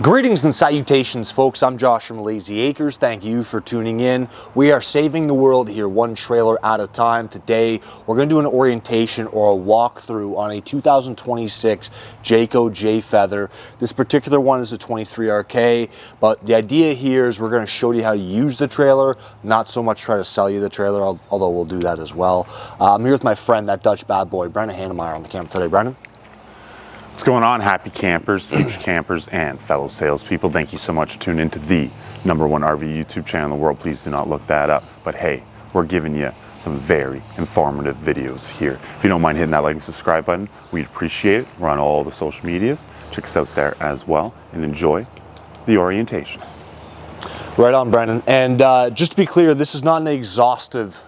Greetings and salutations, folks. I'm Josh from Layzee. Thank you for tuning in. We are saving the world here, one trailer at a time. Today, we're going to do an orientation or a walkthrough on a 2026 Jayco Jayfeather. This particular one is a 23RK, but the idea here is we're going to show you how to use the trailer, not so much try to sell you the trailer, although we'll do that as well. I'm here with my friend, that Dutch bad boy, Brendan Hannemeyer on the camera today. Brendan? What's going on, happy campers, future campers, and fellow salespeople? Thank you so much for tuning into the #1 RV YouTube channel in the world. Please do not look that up. But hey, we're giving you some very informative videos here. If you don't mind hitting that like and subscribe button, we'd appreciate it. We're on all the social medias. Check us out there as well and enjoy the orientation. Right on, Brendan. And just to be clear, this is not an exhaustive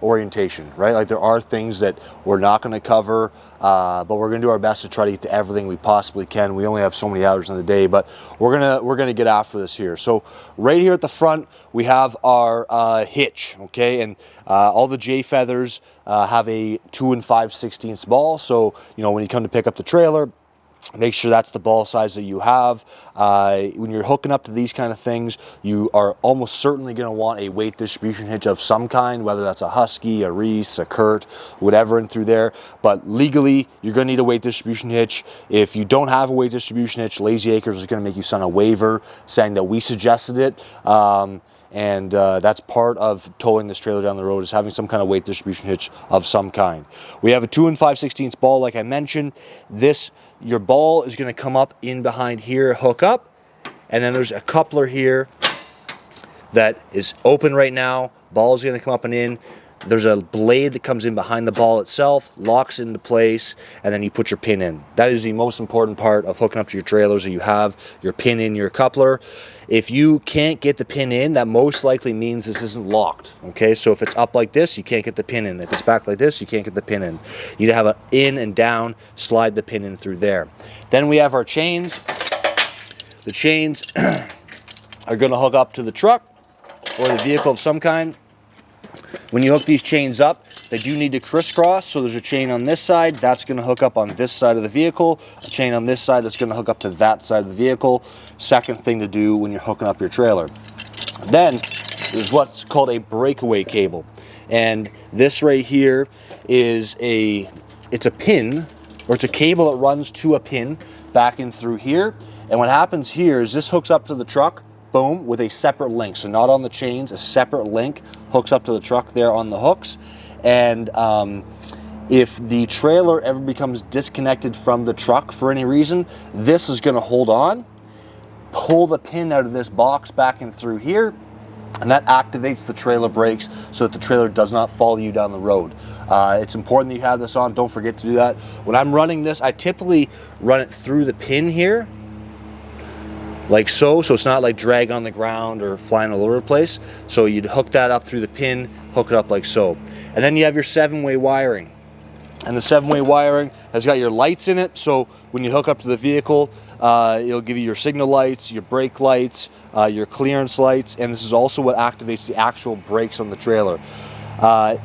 orientation, right? Like, there are things that we're not going to cover, but we're going to do our best to try to get to everything we possibly can. We only have so many hours in the day, but we're gonna get after this here. So right here at the front, we have our hitch, okay? And all the Jayfeathers have a 2 5/16 ball. So, you know, when you come to pick up the trailer, make sure that's the ball size that you have. When you're hooking up to these kind of things, you are almost certainly going to want a weight distribution hitch of some kind, whether that's a Husky, a Reese, a Kurt, whatever in through there. But legally, you're going to need a weight distribution hitch. If you don't have a weight distribution hitch, Layzee is going to make you sign a waiver saying that we suggested it. And that's part of towing this trailer down the road, is having some kind of weight distribution hitch of some kind. We have a 2 5/16 ball, like I mentioned. Your ball is going to come up in behind here, hook up, and then there's a coupler here that is open right now. Ball is going to come up and in. There's a blade that comes in behind the ball itself, locks into place, and then you put your pin in. That is the most important part of hooking up to your trailers, that you have your pin in your coupler. If you can't get the pin in, that most likely means this isn't locked, okay? So if it's up like this, you can't get the pin in. If it's back like this, you can't get the pin in. You need to have an in and down, slide the pin in through there. Then we have our chains. The chains are going to hook up to the truck or the vehicle of some kind. When you hook these chains up, they do need to crisscross. So there's a chain on this side that's going to hook up on this side of the vehicle, a chain on this side that's going to hook up to that side of the vehicle. Second thing to do when you're hooking up your trailer. Then there's what's called a breakaway cable, and this right here is it's a pin, or it's a cable that runs to a pin back in through here. And what happens here is this hooks up to the truck, boom, with a separate link. So not on the chains, a separate link hooks up to the truck there on the hooks. And if the trailer ever becomes disconnected from the truck for any reason, this is going to hold on, pull the pin out of this box back in through here, and that activates the trailer brakes so that the trailer does not follow you down the road. It's important that you have this on. Don't forget to do that. When I'm running this, I typically run it through the pin here, like so it's not like drag on the ground or flying all over the place. So you'd hook that up through the pin, hook it up like so. And then you have your 7-way wiring. And the 7-way wiring has got your lights in it, so when you hook up to the vehicle, it'll give you your signal lights, your brake lights, your clearance lights, and this is also what activates the actual brakes on the trailer.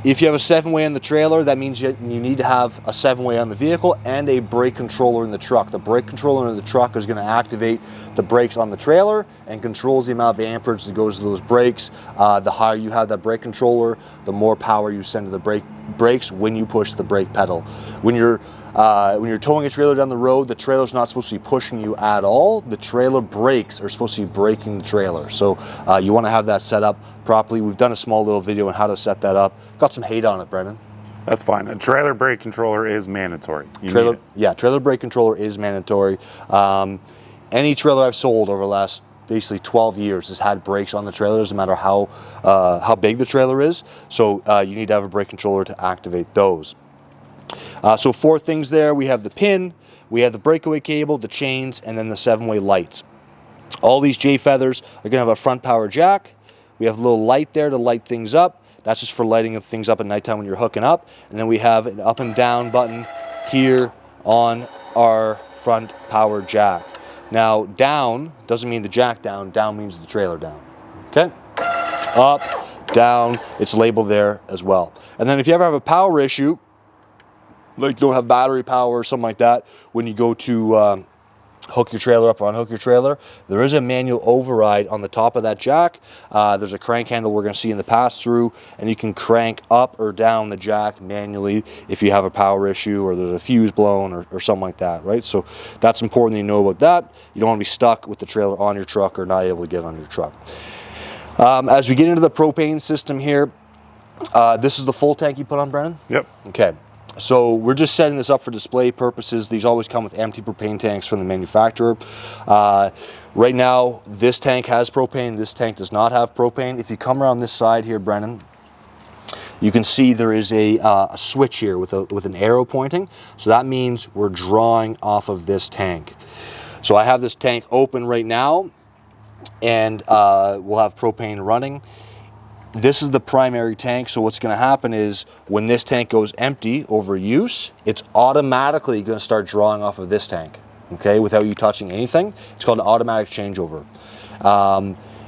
If you have a 7-way on the trailer, that means you need to have a 7-way on the vehicle and a brake controller in the truck. The brake controller in the truck is going to activate the brakes on the trailer and controls the amount of amperage that goes to those brakes. The higher you have that brake controller, the more power you send to the brakes when you push the brake pedal. When you're towing a trailer down the road, the trailer's not supposed to be pushing you at all. The trailer brakes are supposed to be braking the trailer. So you want to have that set up properly. We've done a small little video on how to set that up. Got some hate on it, Brendan. That's fine. A trailer brake controller is mandatory. Trailer brake controller is mandatory. Any trailer I've sold over the last basically 12 years has had brakes on the trailer, doesn't matter how big the trailer is. So you need to have a brake controller to activate those. So 4 things there. We have the pin, we have the breakaway cable, the chains, and then the 7-way lights. All these Jayfeathers are going to have a front power jack. We have a little light there to light things up. That's just for lighting things up at nighttime when you're hooking up. And then we have an up and down button here on our front power jack. Now, down doesn't mean the jack down. Down means the trailer down. Okay? Up, down, it's labeled there as well. And then if you ever have a power issue, like you don't have battery power or something like that, when you go to hook your trailer up or unhook your trailer. There is a manual override on the top of that jack. There's a crank handle we're going to see in the pass-through, and you can crank up or down the jack manually if you have a power issue or there's a fuse blown or something like that, right? So that's important that you know about that. You don't want to be stuck with the trailer on your truck or not able to get on your truck. As we get into the propane system here, this is the full tank you put on, Brennan? Yep. Okay. So we're just setting this up for display purposes. These always come with empty propane tanks from the manufacturer. Right now, this tank has propane. This tank does not have propane. If you come around this side here, Brennan, you can see there is a switch here with an arrow pointing. So that means we're drawing off of this tank. So I have this tank open right now, and we'll have propane running. This is the primary tank, so what's going to happen is when this tank goes empty over use, it's automatically going to start drawing off of this tank, okay, without you touching anything. It's called an automatic changeover.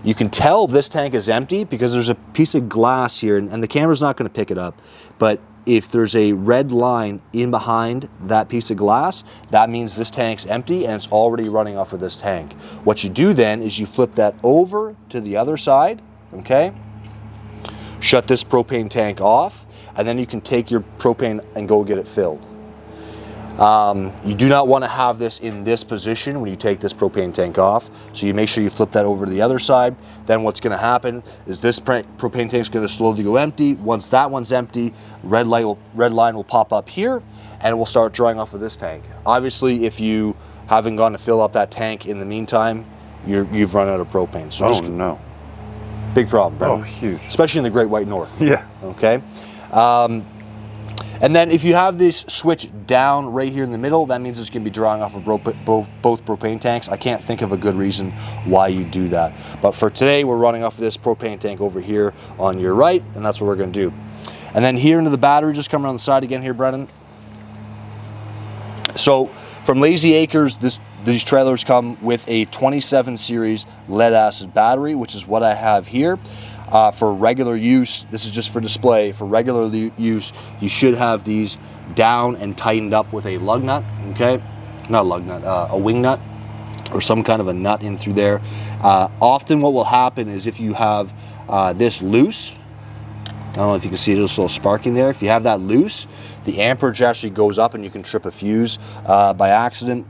You can tell this tank is empty because there's a piece of glass here, and the camera's not going to pick it up, but if there's a red line in behind that piece of glass, that means this tank's empty and it's already running off of this tank. What you do then is you flip that over to the other side, okay? Shut this propane tank off, and then you can take your propane and go get it filled. You do not want to have this in this position when you take this propane tank off, so you make sure you flip that over to the other side. Then what's going to happen is this propane tank is going to slowly go empty. Once that one's empty, red line will pop up here, and it will start drawing off of this tank. Obviously, if you haven't gone to fill up that tank in the meantime, you've run out of propane. So no. Big problem, bro. Oh, huge. Especially in the Great White North. Yeah. Okay. And then if you have this switch down right here in the middle, that means it's going to be drawing off of both propane tanks. I can't think of a good reason why you do that. But for today, we're running off of this propane tank over here on your right, and that's what we're going to do. And then here into the battery, just come around the side again here, Brennan. So from Layzee Acres, these trailers come with a 27 series lead acid battery, which is what I have here. For regular use, this is just for display. For regular use, you should have these down and tightened up with a lug nut, okay? Not a lug nut, a wing nut or some kind of a nut in through there. Often what will happen is if you have this loose, I don't know if you can see there's a little sparking there. If you have that loose, the amperage actually goes up and you can trip a fuse by accident.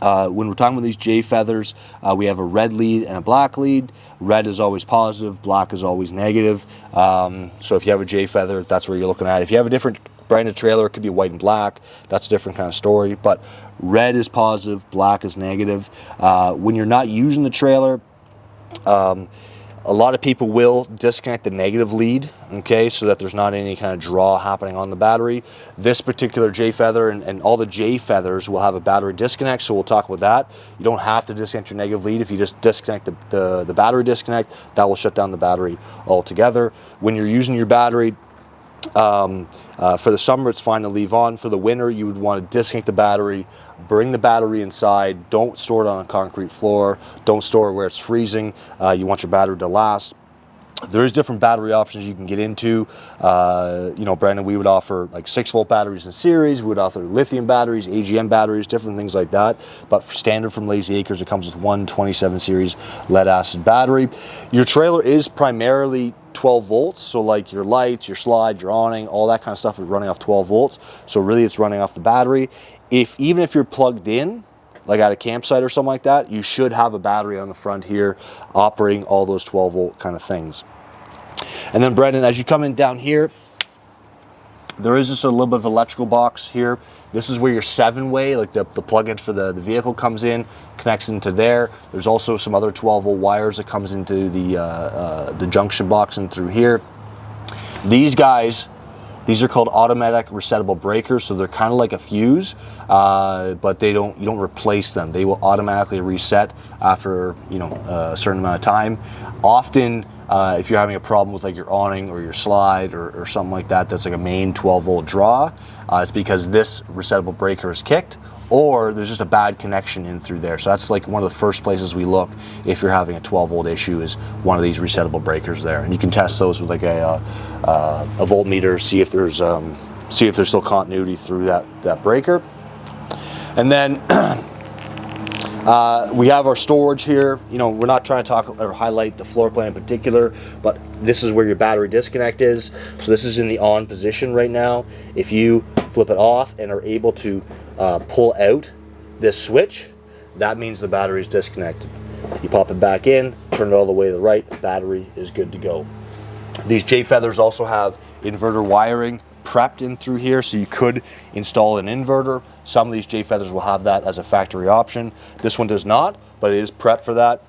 When we're talking about these Jayfeathers, we have a red lead and a black lead. Red is always positive, black is always negative. So if you have a Jayfeather, that's where you're looking at. If you have a different branded trailer, it could be white and black. That's a different kind of story. But red is positive, black is negative. When you're not using the trailer, a lot of people will disconnect the negative lead, okay, so that there's not any kind of draw happening on the battery. This particular Jayfeather and all the Jayfeathers will have a battery disconnect, so we'll talk about that. You don't have to disconnect your negative lead. If you just disconnect the battery disconnect, that will shut down the battery altogether. When you're using your battery, for the summer, it's fine to leave on. For the winter, you would want to disconnect the battery, bring the battery inside. Don't store it on a concrete floor. Don't store it where it's freezing. You want your battery to last. There's different battery options you can get into. You know, Brandon, we would offer like 6-volt batteries in series. We would offer lithium batteries, AGM batteries, different things like that. But for standard from Layzee Acres, it comes with one 27 series lead acid battery. Your trailer is primarily 12 volts, so like your lights, your slide, your awning, all that kind of stuff is running off 12 volts. So really it's running off the battery. Even if you're plugged in, like at a campsite or something like that, you should have a battery on the front here operating all those 12 volt kind of things. And then Brendan, as you come in down here, there is just a little bit of electrical box here. This is where your 7-way, like the plug-in for the vehicle comes in, connects into there. There's also some other 12-volt wires that comes into the junction box and through here. These are called automatic resettable breakers, so they're kind of like a fuse, but you don't replace them. They will automatically reset after a certain amount of time. Often, if you're having a problem with like your awning or your slide or something like that, that's like a main 12-volt draw, it's because this resettable breaker is kicked, or there's just a bad connection in through there. So that's like one of the first places we look if you're having a 12-volt issue, is one of these resettable breakers there. And you can test those with like a voltmeter, see if there's still continuity through that breaker. And then We have our storage here. You know, we're not trying to talk or highlight the floor plan in particular, but this is where your battery disconnect is. So this is in the on position right now. If you flip it off and are able to pull out this switch, that means the battery is disconnected. You pop it back in, turn it all the way to the right, battery is good to go. These Jayfeathers also have inverter wiring prepped in through here, so you could install an inverter. Some of these Jayfeathers will have that as a factory option. This one does not, but it is prepped for that.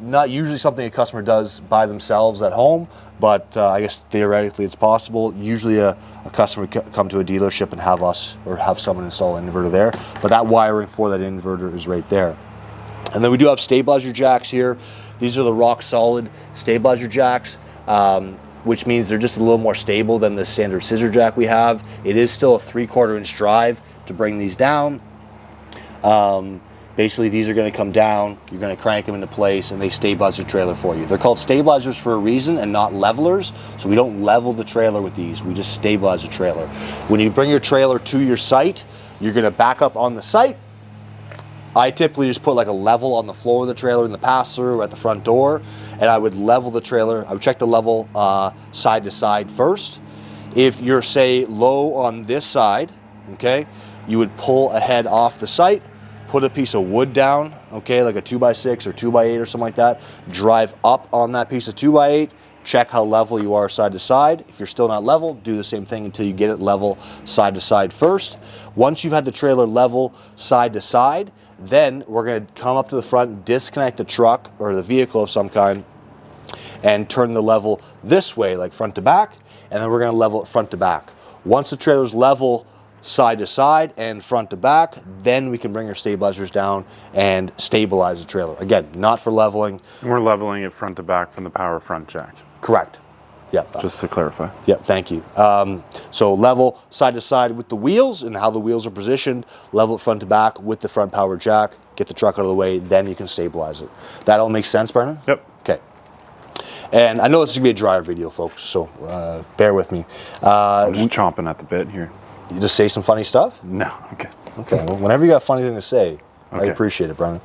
Not usually something a customer does by themselves at home, but I guess theoretically it's possible. Usually a customer would come to a dealership and have us or have someone install an inverter there, but that wiring for that inverter is right there. And then we do have stabilizer jacks here. These are the rock solid stabilizer jacks, which means they're just a little more stable than the standard scissor jack we have. It is still a 3/4 inch drive to bring these down. Basically, these are going to come down, you're going to crank them into place, and they stabilize your trailer for you. They're called stabilizers for a reason and not levelers, so we don't level the trailer with these, we just stabilize the trailer. When you bring your trailer to your site, you're going to back up on the site. I typically just put like a level on the floor of the trailer in the pass-through at the front door, and I would level the trailer. I would check the level side to side first. If you're, say, low on this side, okay, you would pull a head off the site, put a piece of wood down, okay, like a 2x6 or 2x8 or something like that, drive up on that piece of 2x8, check how level you are side to side. If you're still not level, do the same thing until you get it level side to side first. Once you've had the trailer level side to side, then we're going to come up to the front, disconnect the truck or the vehicle of some kind, and turn the level this way, like front to back, and then we're going to level it front to back. Once the trailer's level side to side and front to back, then we can bring our stabilizers down and stabilize the trailer. Again, not for leveling. We're leveling it front to back from the power front jack. Correct. Yep. Just to clarify. Yep, thank you. So level side to side with the wheels and how the wheels are positioned, level it front to back with the front power jack, get the truck out of the way, then you can stabilize it. That all makes sense, Brendan? Yep. Okay. And I know this is going to be a dryer video, folks, so bear with me. I'm just chomping at the bit here. You just say some funny stuff? No, okay. Okay, well, whenever you got a funny thing to say, okay. I appreciate it, Brendan.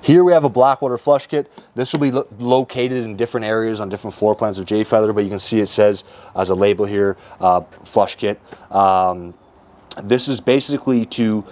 Here we have a Blackwater flush kit. This will be located in different areas on different floor plans of Jayfeather, but you can see it says as a label here, flush kit. This is basically to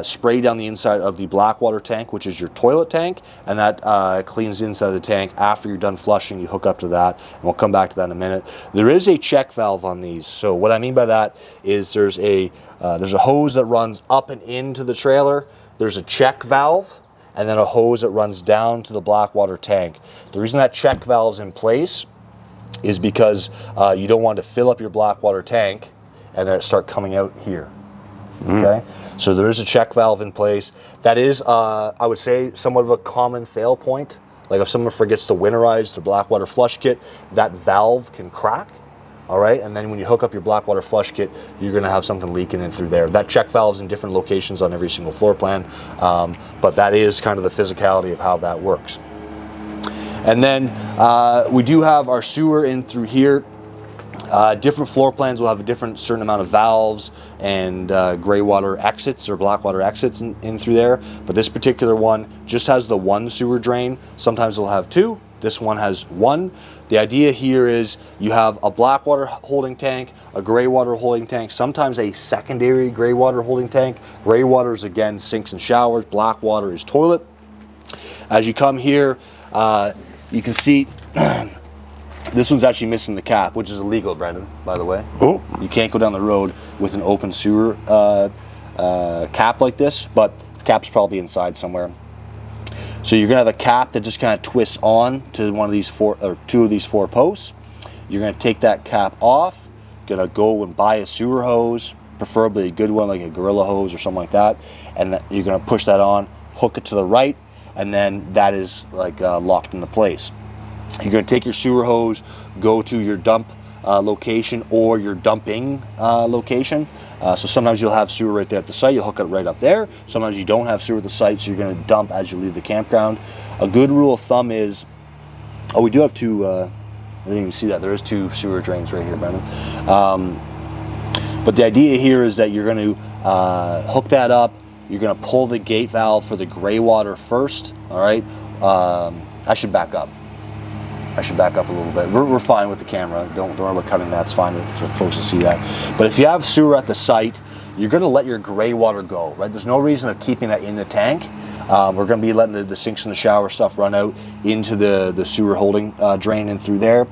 spray down the inside of the Blackwater tank, which is your toilet tank, and that cleans the inside of the tank. After you're done flushing, you hook up to that, and we'll come back to that in a minute. There is a check valve on these. So what I mean by that is there's a hose that runs up and into the trailer. There's a check valve, and then a hose that runs down to the Blackwater tank. The reason that check valve's in place is because you don't want to fill up your Blackwater tank and then start coming out here. Okay, so there is a check valve in place. That is, I would say, somewhat of a common fail point. Like if someone forgets to winterize the Blackwater flush kit, that valve can crack. All right, and then when you hook up your Blackwater flush kit, you're going to have something leaking in through there. That check valve's in different locations on every single floor plan, but that is kind of the physicality of how that works. And then we do have our sewer in through here. Different floor plans will have a different certain amount of valves and gray water exits or Blackwater exits in through there, but this particular one just has the one sewer drain. Sometimes it'll have two. This one has one. The idea here is you have a Blackwater holding tank, a gray water holding tank, sometimes a secondary gray water holding tank. Gray water is, again, sinks and showers. Blackwater is toilet. As you come here, you can see this one's actually missing the cap, which is illegal, Brendan, by the way. Oh. You can't go down the road with an open sewer cap like this, but the cap's probably inside somewhere. So you're gonna have a cap that just kind of twists on to one of these two of these four posts. You're gonna take that cap off, gonna go and buy a sewer hose, preferably a good one like a Gorilla hose or something like that, and you're gonna push that on, hook it to the right, and then that is like locked into place. You're going to take your sewer hose, go to your dump location or your dumping location. So sometimes you'll have sewer right there at the site, you'll hook it right up there. Sometimes you don't have sewer at the site, so you're going to dump as you leave the campground. A good rule of thumb is, oh, we do have two, I didn't even see that, there is two sewer drains right here, Brendan. But the idea here is that you're going to hook that up, you're going to pull the gate valve for the gray water first. All right. I should back up. A little bit. We're fine with the camera. Don't worry about cutting that. It's fine for folks to see that. But if you have sewer at the site, you're going to let your gray water go, right? There's no reason of keeping that in the tank. We're going to be letting the sinks and the shower stuff run out into the sewer holding drain and through there.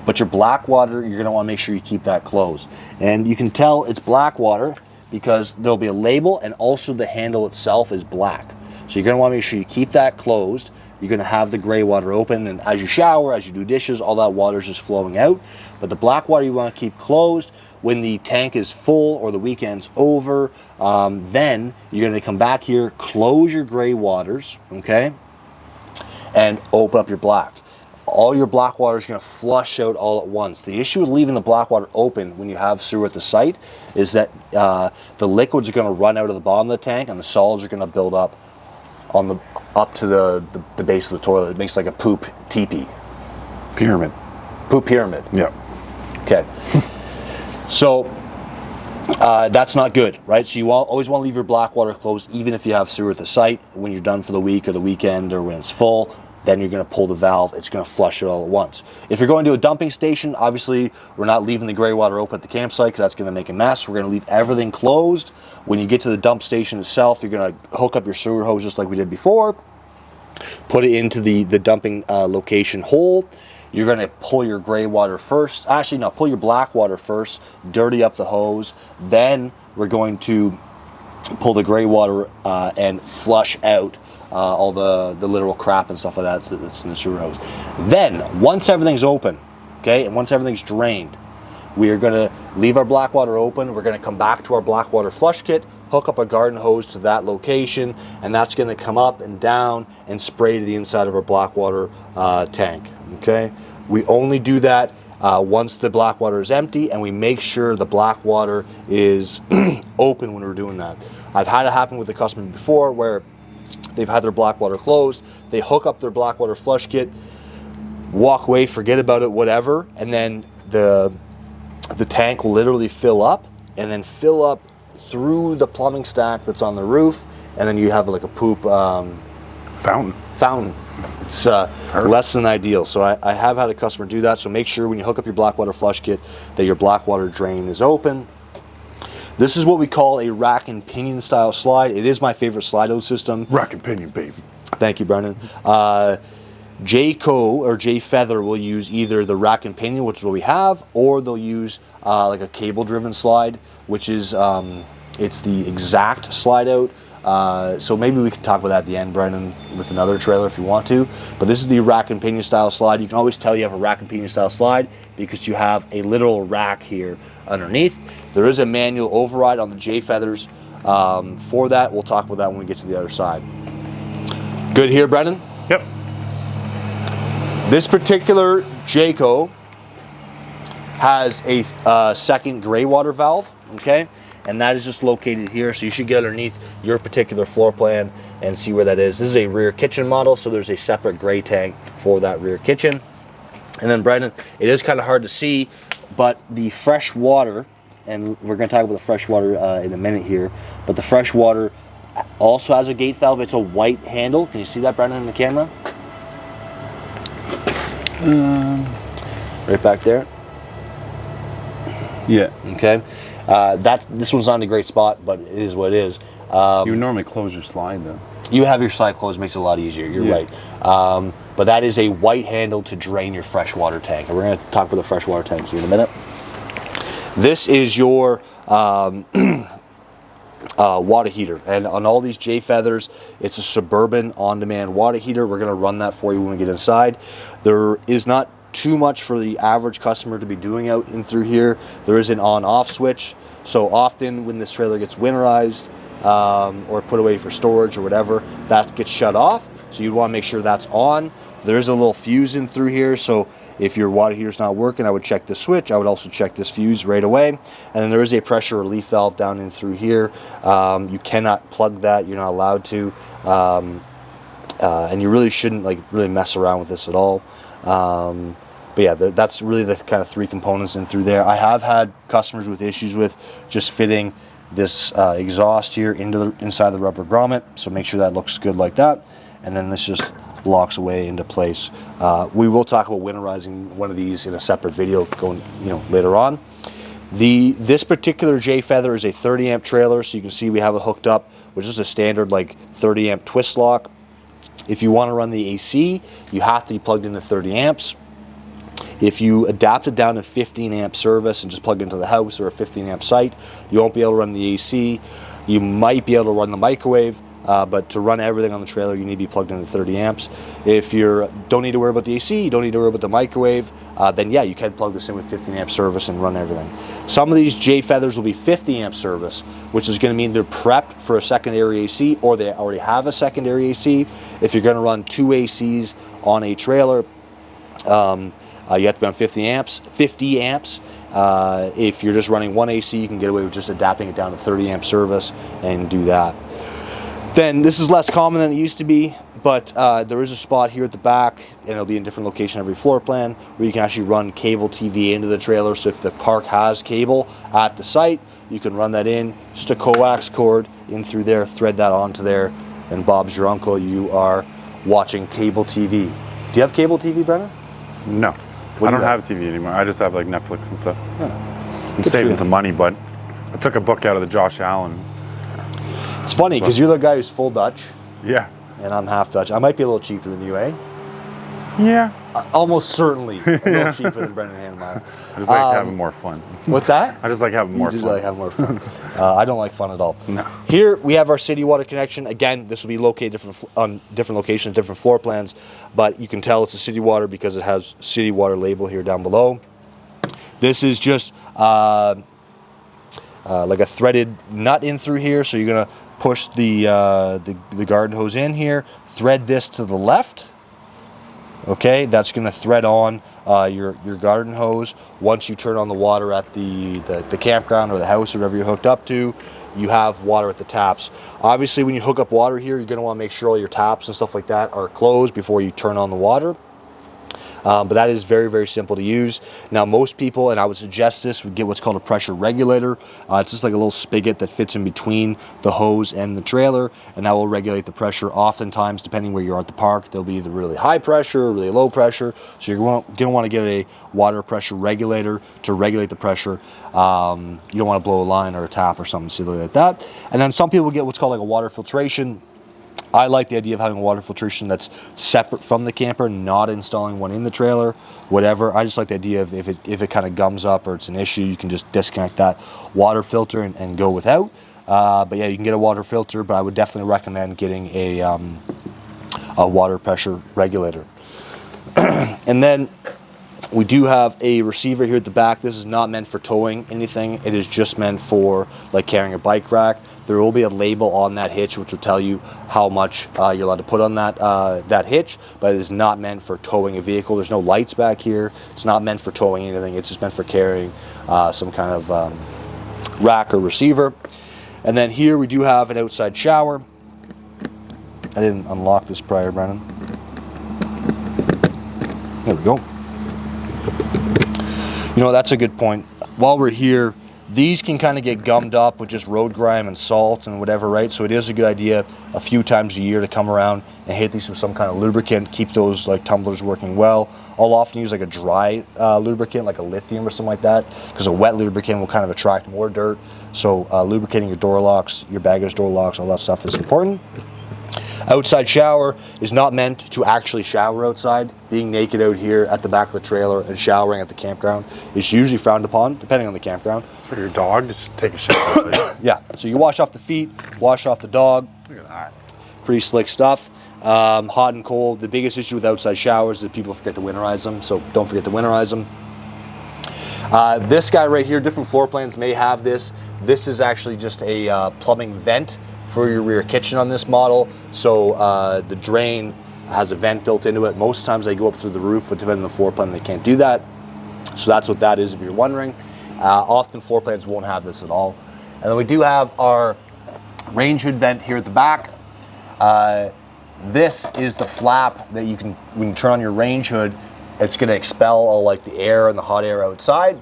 But your black water, you're going to want to make sure you keep that closed. And you can tell it's black water because there'll be a label, and also the handle itself is black. So you're going to want to make sure you keep that closed. You're going to have the gray water open, and as you shower, as you do dishes, all that water is just flowing out. But the black water you want to keep closed. When the tank is full or the weekend's over, then you're going to come back here, close your gray waters, okay, and open up your black. All your black water is going to flush out all at once. The issue with leaving the black water open when you have sewer at the site is that the liquids are going to run out of the bottom of the tank, and the solids are going to build up up to the base of the toilet. It makes like a poop teepee. Pyramid. Poop pyramid. Yep. Okay. So that's not good, right? So you always want to leave your black water closed, even if you have sewer at the site. When you're done for the week or the weekend or when it's full, then you're going to pull the valve. It's going to flush it all at once. If you're going to a dumping station, obviously we're not leaving the gray water open at the campsite because that's going to make a mess. We're going to leave everything closed. When you get to the dump station itself, you're going to hook up your sewer hose just like we did before, put it into the dumping location hole. You're going to pull your gray water first. Actually, no, pull your black water first, dirty up the hose. Then we're going to pull the gray water and flush out all the literal crap and stuff like that that's in the sewer hose. Then, once everything's open, okay, and once everything's drained, we are going to leave our black water open. We're going to come back to our black water flush kit, hook up a garden hose to that location, and that's going to come up and down and spray to the inside of our black water tank, okay? We only do that once the black water is empty, and we make sure the black water is open when we're doing that. I've had it happen with a customer before where they've had their black water closed, they hook up their black water flush kit, walk away, forget about it, whatever, and then the tank will literally fill up, and then fill up through the plumbing stack that's on the roof, and then you have like a poop fountain. It's less than ideal. So I have had a customer do that. So make sure when you hook up your black water flush kit that your black water drain is open. This is what we call a rack and pinion style slide. It is my favorite slide out system. Rack and pinion, baby. Thank you, Brendan. Jayco or Jayfeather will use either the rack and pinion, which is what we have, or they'll use like a cable driven slide, which is it's the exact slide out. So maybe we can talk about that at the end, Brendan, with another trailer if you want to. But this is the rack and pinion style slide. You can always tell you have a rack and pinion style slide because you have a literal rack here underneath. There is a manual override on the Jayfeathers for that. We'll talk about that when we get to the other side. Good here, Brendan? Yep. This particular Jayco has a second gray water valve, okay? And that is just located here, so you should get underneath your particular floor plan and see where that is. This is a rear kitchen model, so there's a separate gray tank for that rear kitchen. And then, Brendan, it is kind of hard to see, but the fresh water, and we're going to talk about the fresh water in a minute here, but the fresh water also has a gate valve. It's a white handle. Can you see that, Brendan, in the camera? Right back there. Yeah. Okay. This one's not in a great spot, but it is what it is. You would normally close your slide though. You have your slide closed, makes it a lot easier. You're right. But that is a white handle to drain your freshwater tank. And we're going to talk about the freshwater tank here in a minute. This is your water heater, and on all these Jayfeathers, it's a Suburban on-demand water heater. We're going to run that for you when we get inside. There is not too much for the average customer to be doing out in through here. There is an on-off switch, so often when this trailer gets winterized or put away for storage or whatever, that gets shut off. So you'd want to make sure that's on. There is a little fuse in through here, so if your water heater's not working, I would check the switch. I would also check this fuse right away. And then there is a pressure relief valve down in through here. You cannot plug that. You're not allowed to. And you really shouldn't really mess around with this at all. But yeah, that's really the kind of three components in through there. I have had customers with issues with just fitting this exhaust here inside the rubber grommet. So make sure that looks good like that. And then this just locks away into place. We will talk about winterizing one of these in a separate video going, later on. This particular Jayfeather is a 30 amp trailer, so you can see we have it hooked up, which is a standard like 30 amp twist lock. If you want to run the AC, you have to be plugged into 30 amps. If you adapt it down to 15 amp service and just plug it into the house or a 15 amp site, you won't be able to run the AC. You might be able to run the microwave, but to run everything on the trailer, you need to be plugged into 30 amps. If you don't need to worry about the AC, you don't need to worry about the microwave, then yeah, you can plug this in with 15 amp service and run everything. Some of these Jayfeathers will be 50 amp service, which is going to mean they're prepped for a secondary AC, or they already have a secondary AC. If you're going to run 2 ACs on a trailer, you have to be on 50 amps. If you're just running 1 AC, you can get away with just adapting it down to 30 amp service and do that. Then this is less common than it used to be, but there is a spot here at the back, and it'll be in a different location every floor plan, where you can actually run cable TV into the trailer. So if the park has cable at the site, you can run that in, just a coax cord in through there, thread that onto there, and Bob's your uncle. You are watching cable TV. Do you have cable TV, Brennan? No. I don't have TV anymore. I just have like Netflix and stuff. Yeah. I'm saving some money, but I took a book out of the Josh Allen. It's funny because you're the guy who's full Dutch. Yeah. And I'm half Dutch. I might be a little cheaper than you, eh? Yeah. Almost certainly a little cheaper than Brendan Hannemeyer. I just like having more fun. What's that? I just like having more fun. You just like having more fun. I don't like fun at all. No. Here we have our city water connection. Again, this will be located on different locations, different floor plans, but you can tell it's a city water because it has city water label here down below. This is just like a threaded nut in through here, so you're gonna push the garden hose in here, thread this to the left. Okay, that's going to thread on your garden hose. Once you turn on the water at the campground or the house or wherever you're hooked up to, you have water at the taps. Obviously, when you hook up water here, you're going to want to make sure all your taps and stuff like that are closed before you turn on the water. But that is very, very simple to use. Now, most people, and I would suggest this, would get what's called a pressure regulator. It's just like a little spigot that fits in between the hose and the trailer, and that will regulate the pressure. Oftentimes, depending where you are at the park, there'll be either really high pressure or really low pressure. So you're going to want to get a water pressure regulator to regulate the pressure. You don't want to blow a line or a tap or something silly like that. And then some people get what's called like a water filtration. I like the idea of having a water filtration that's separate from the camper, not installing one in the trailer, whatever. I just like the idea of if it kind of gums up or it's an issue, you can just disconnect that water filter and go without. But yeah, you can get a water filter, but I would definitely recommend getting a water pressure regulator. And then we do have a receiver here at the back. This is not meant for towing anything. It is just meant for like carrying a bike rack. There will be a label on that hitch which will tell you how much you're allowed to put on that hitch, but it is not meant for towing a vehicle. There's no lights back here. It's not meant for towing anything. It's just meant for carrying some kind of rack or receiver. And then here we do have an outside shower. I didn't unlock this prior, Brennan. There we go. You know, that's a good point. While we're here, these can kind of get gummed up with just road grime and salt and whatever, right? So it is a good idea a few times a year to come around and hit these with some kind of lubricant, keep those like tumblers working well. I'll often use like a dry lubricant, like a lithium or something like that, because a wet lubricant will kind of attract more dirt. So lubricating your door locks, your baggage door locks, all that stuff is important. Outside shower is not meant to actually shower outside. Being naked out here at the back of the trailer and showering at the campground is usually frowned upon, depending on the campground. For your dog, just take a shower. Yeah, so you wash off the feet, wash off the dog. Look at that. Pretty slick stuff. Hot and cold. The biggest issue with outside showers is that people forget to winterize them, so don't forget to winterize them. This guy right here, different floor plans may have this. This is actually just a plumbing vent for your rear kitchen on this model. So the drain has a vent built into it. Most times they go up through the roof, but depending on the floor plan, they can't do that. So that's what that is if you're wondering. Often floor plans won't have this at all. And then we do have our range hood vent here at the back. This is the flap that when you turn on your range hood, it's gonna expel all like the air and the hot air outside.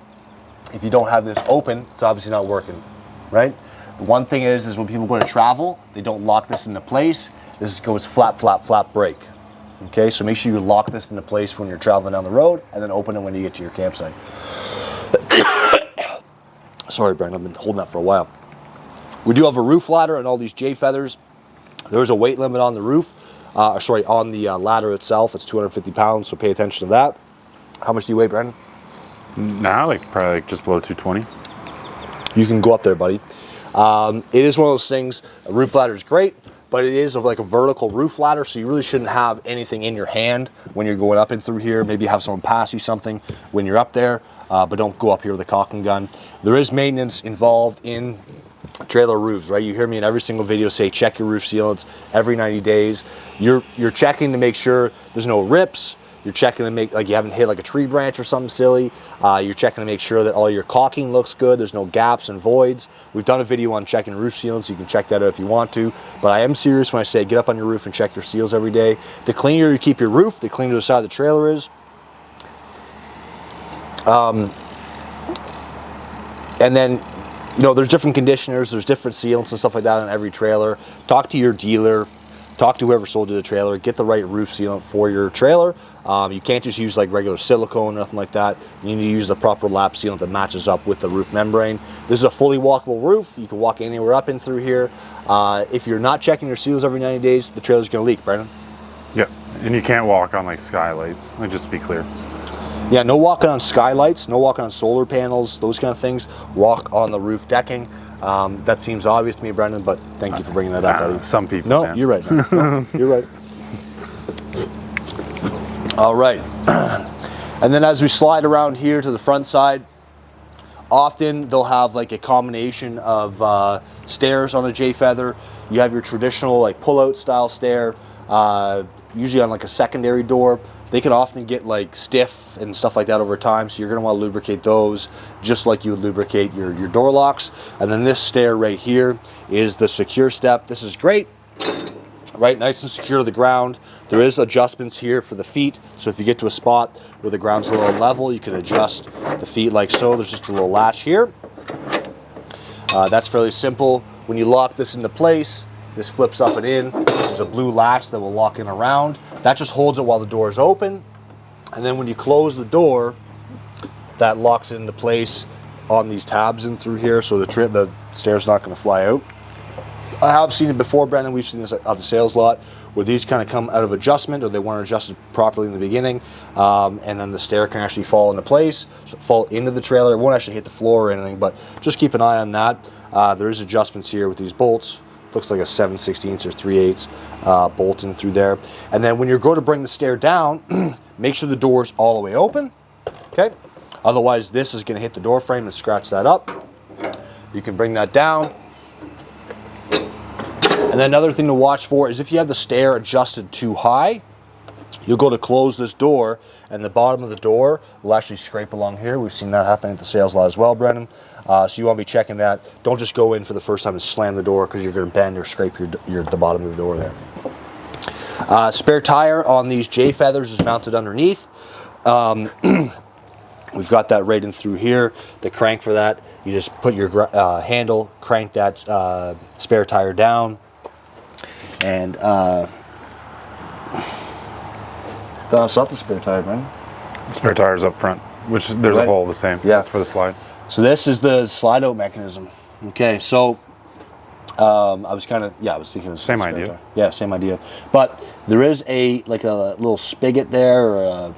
If you don't have this open, it's obviously not working, right? One thing is when people go to travel, they don't lock this into place. This goes flap, flap, flap, break. Okay, so make sure you lock this into place when you're traveling down the road, and then open it when you get to your campsite. Sorry, Brian, I've been holding that for a while. We do have a roof ladder and all these Jayfeathers. There's a weight limit on the roof, on the ladder itself. It's 250 pounds, so pay attention to that. How much do you weigh, Brandon? Now, probably just below 220. You can go up there, buddy. It is one of those things, a roof ladder is great, but it is like a vertical roof ladder, so you really shouldn't have anything in your hand when you're going up and through here. Maybe have someone pass you something when you're up there, but don't go up here with a caulking gun. There is maintenance involved in trailer roofs, right? You hear me in every single video say check your roof sealants every 90 days. You're checking to make sure there's no rips. You're checking to make, like, you haven't hit like a tree branch or something silly. You're checking to make sure that all your caulking looks good. There's no gaps and voids. We've done a video on checking roof sealants. You can check that out if you want to. But I am serious when I say get up on your roof and check your seals every day. The cleaner you keep your roof, the cleaner the side of the trailer is. And then, you know, there's different conditioners, there's different sealants and stuff like that on every trailer. Talk to your dealer. Talk to whoever sold you the trailer. Get the right roof sealant for your trailer. You can't just use like regular silicone or nothing like that. You need to use the proper lap sealant that matches up with the roof membrane. This is a fully walkable roof. You can walk anywhere up and through here. If you're not checking your seals every 90 days, the trailer's going to leak, Brandon. Yep, and you can't walk on like skylights. Let me just be clear. Yeah, no walking on skylights, no walking on solar panels, those kind of things. Walk on the roof decking. That seems obvious to me, Brendan, but thank you for bringing that up, buddy. Some people. No, man. you're right. No, you're right. All right. And then as we slide around here to the front side, often they'll have like a combination of stairs on a Jayfeather. You have your traditional like pull-out style stair, usually on like a secondary door. They can often get like stiff and stuff like that over time, so you're going to want to lubricate those just like you would lubricate your door locks. And then this stair right here is the secure step. This is great, right? Nice and secure to the ground. There is adjustments here for the feet, so if you get to a spot where the ground's a little level, you can adjust the feet like so. There's just a little latch here. That's fairly simple. When you lock this into place, this flips up and in. There's a blue latch that will lock in around. That just holds it while the door is open. And then when you close the door, that locks it into place on these tabs in through here, so the stair's not going to fly out. I have seen it before, Brandon. We've seen this at the sales lot where these kind of come out of adjustment, or they weren't adjusted properly in the beginning, and then the stair can actually fall into place, so fall into the trailer. It won't actually hit the floor or anything, but just keep an eye on that. There is adjustments here with these bolts. Looks like a 7/16 or 3/8 bolt in through there. And then when you're going to bring the stair down, make sure the door's all the way open, okay? Otherwise, this is gonna hit the door frame and scratch that up. You can bring that down. And then another thing to watch for is if you have the stair adjusted too high, you'll go to close this door and the bottom of the door will actually scrape along here. We've seen that happen at the sales lot as well, Brendan. So you want to be checking that. Don't just go in for the first time and slam the door, because you're going to bend or scrape the bottom of the door there. Spare tire on these Jayfeathers is mounted underneath. We've got that right in through here. The crank for that, you just put your handle, crank that spare tire down, and that's not the spare tire, man. The spare tire's up front, which there's a hole the same. Yeah. That's for the slide. So this is the slide out mechanism. Okay, so I was thinking of same idea. Yeah, same idea. But there is a little spigot there, or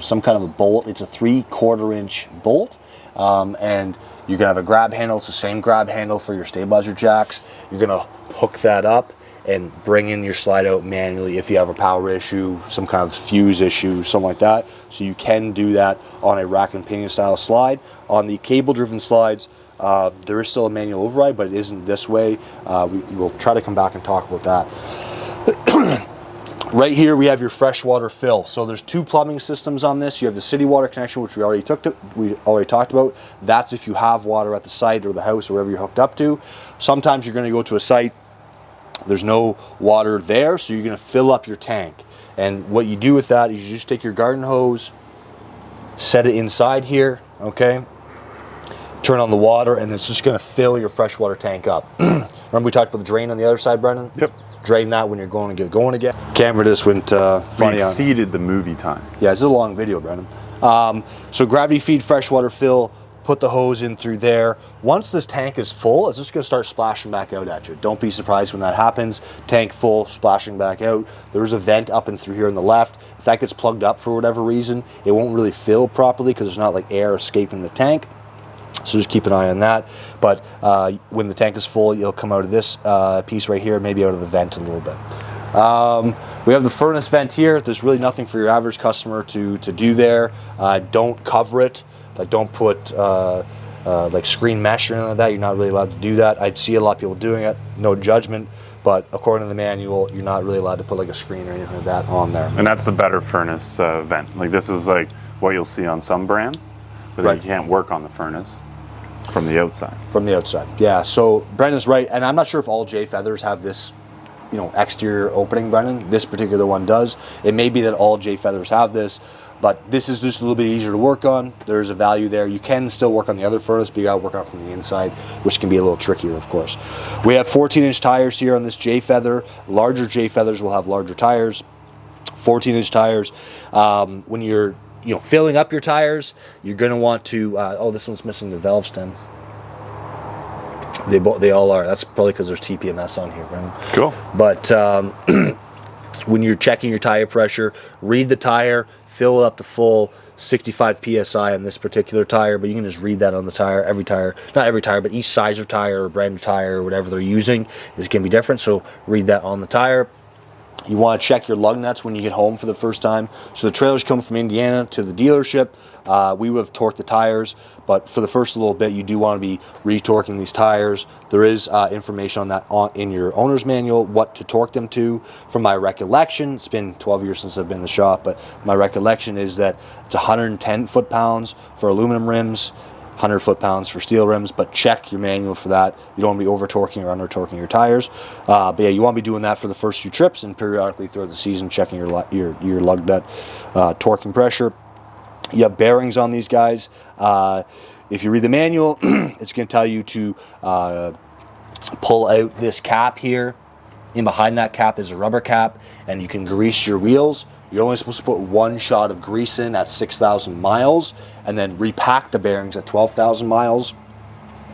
some kind of a bolt. It's a 3/4 inch bolt, and you're gonna have a grab handle. It's the same grab handle for your stabilizer jacks. You're gonna hook that up and bring in your slide out manually if you have a power issue, some kind of fuse issue, something like that. So you can do that on a rack and pinion style slide. On the cable driven slides, there is still a manual override, but it isn't this way. We'll try to come back and talk about that. Right here we have your freshwater fill. So there's two plumbing systems on this. You have the city water connection, which we already talked about. That's if you have water at the site or the house or wherever you're hooked up to. Sometimes you're going to go to a site, there's no water there, so you're going to fill up your tank. And what you do with that is you just take your garden hose, set it inside here, okay? turn on the water, and it's just going to fill your freshwater tank up. Remember we talked about the drain on the other side, Brendan? Yep. Drain that when you're going to get going again. Camera just went funny. We exceeded the movie time. Yeah, it's a long video, Brendan. So gravity feed freshwater fill, put the hose in through there. Once this tank is full, it's just going to start splashing back out at you. Don't be surprised when that happens. Tank full, splashing back out. There's a vent up and through here on the left. If that gets plugged up for whatever reason, it won't really fill properly because there's not like air escaping the tank. So just keep an eye on that. But when the tank is full, you'll come out of this piece right here, maybe out of the vent a little bit. We have the furnace vent here. There's really nothing for your average customer to do there. Don't cover it. Like don't put like screen mesh or anything like that. You're not really allowed to do that. I'd see a lot of people doing it. No judgment. But according to the manual, you're not really allowed to put like a screen or anything like that on there. And that's the better furnace vent. Like this is like what you'll see on some brands, but then you can't work on the furnace from the outside. From the outside, yeah. So Brendan's right, and I'm not sure if all Jayfeathers have this, exterior opening, Brendan. This particular one does. It may be that all Jayfeathers have this, but this is just a little bit easier to work on. There's a value there. You can still work on the other furnace, but you gotta work on it from the inside, which can be a little trickier, of course. We have 14-inch tires here on this Jayfeather. Larger Jayfeathers will have larger tires. 14-inch tires. When you're filling up your tires, you're going to want to, oh, this one's missing the valve stem. They all are. That's probably because there's TPMS on here, Brendan. Cool. But when you're checking your tire pressure, read the tire, fill it up to full, 65 PSI on this particular tire, but you can just read that on the tire. Every tire, not every tire, but each sizer tire or brand new tire or whatever they're using is going to be different, so read that on the tire. You want to check your lug nuts when you get home for the first time. So the trailer's coming from Indiana to the dealership. We would have torqued the tires, but for the first little bit, you do want to be retorquing these tires. There is information on that in your owner's manual, what to torque them to. From my recollection, it's been 12 years since I've been in the shop, but my recollection is that it's 110 foot-pounds for aluminum rims, 100 foot-pounds for steel rims, but check your manual for that. You don't want to be over-torquing or under-torquing your tires. But yeah, you want to be doing that for the first few trips and periodically throughout the season, checking your lug nut, torque and pressure. You have bearings on these guys. If you read the manual, it's going to tell you to pull out this cap here. In behind that cap is a rubber cap, and you can grease your wheels. You're only supposed to put one shot of grease in at 6,000 miles and then repack the bearings at 12,000 miles.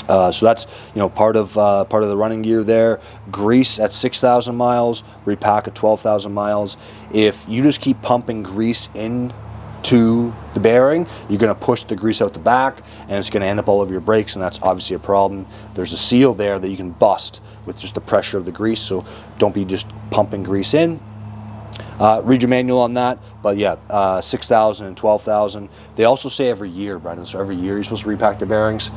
So that's part of the running gear there. Grease at 6,000 miles, repack at 12,000 miles. If you just keep pumping grease into the bearing, you're going to push the grease out the back, and it's going to end up all over your brakes, and that's obviously a problem. There's a seal there that you can bust with just the pressure of the grease, so don't be just pumping grease in. Read your manual on that, but yeah, 6,000 and 12,000. They also say every year, Brendan, so every year you're supposed to repack the bearings.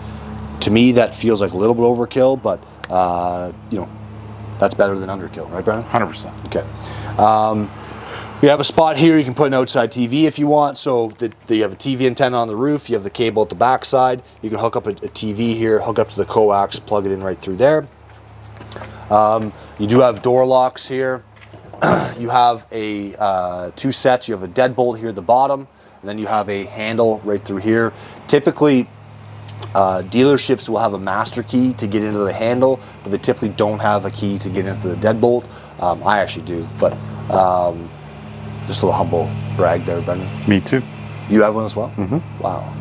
To me, that feels like a little bit overkill, but that's better than underkill, right, Brendan? 100%. Okay. We have a spot here you can put an outside TV if you want. So you have a TV antenna on the roof, you have the cable at the back side. You can hook up a TV here, hook up to the coax, plug it in right through there. You do have door locks here. You have two sets. You have a deadbolt here at the bottom, and then you have a handle right through here. Typically, dealerships will have a master key to get into the handle, but they typically don't have a key to get into the deadbolt. I actually do, but just a little humble brag there, Brendan. Me too. You have one as well? Mm-hmm. Wow.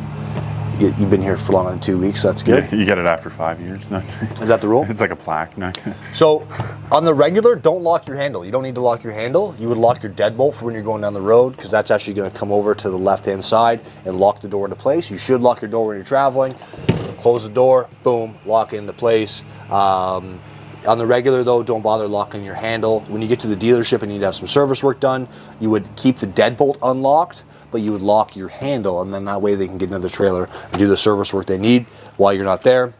You've been here for longer than 2 weeks, so that's good. Yeah, you get it after 5 years. No. Is that the rule? It's like a plaque. No. So on the regular, don't lock your handle. You don't need to lock your handle. You would lock your deadbolt for when you're going down the road, because that's actually going to come over to the left-hand side and lock the door into place. You should lock your door when you're traveling. Close the door, boom, lock it into place. On the regular, though, don't bother locking your handle. When you get to the dealership and you need to have some service work done, you would keep the deadbolt unlocked, but you would lock your handle, and then that way they can get into the trailer and do the service work they need while you're not there.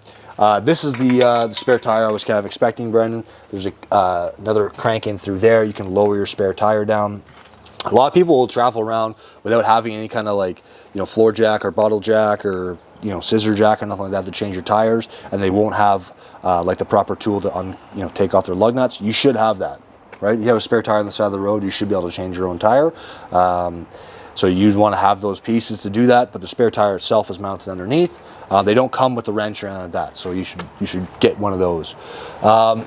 This is the spare tire I was kind of expecting, Brendan. There's another crank in through there. You can lower your spare tire down. A lot of people will travel around without having any kind of floor jack or bottle jack or scissor jack or nothing like that to change your tires, and they won't have the proper tool to take off their lug nuts. You should have that, right? You have a spare tire on the side of the road, you should be able to change your own tire. So you'd want to have those pieces to do that, but the spare tire itself is mounted underneath. They don't come with the wrench or anything like that, so you should get one of those. All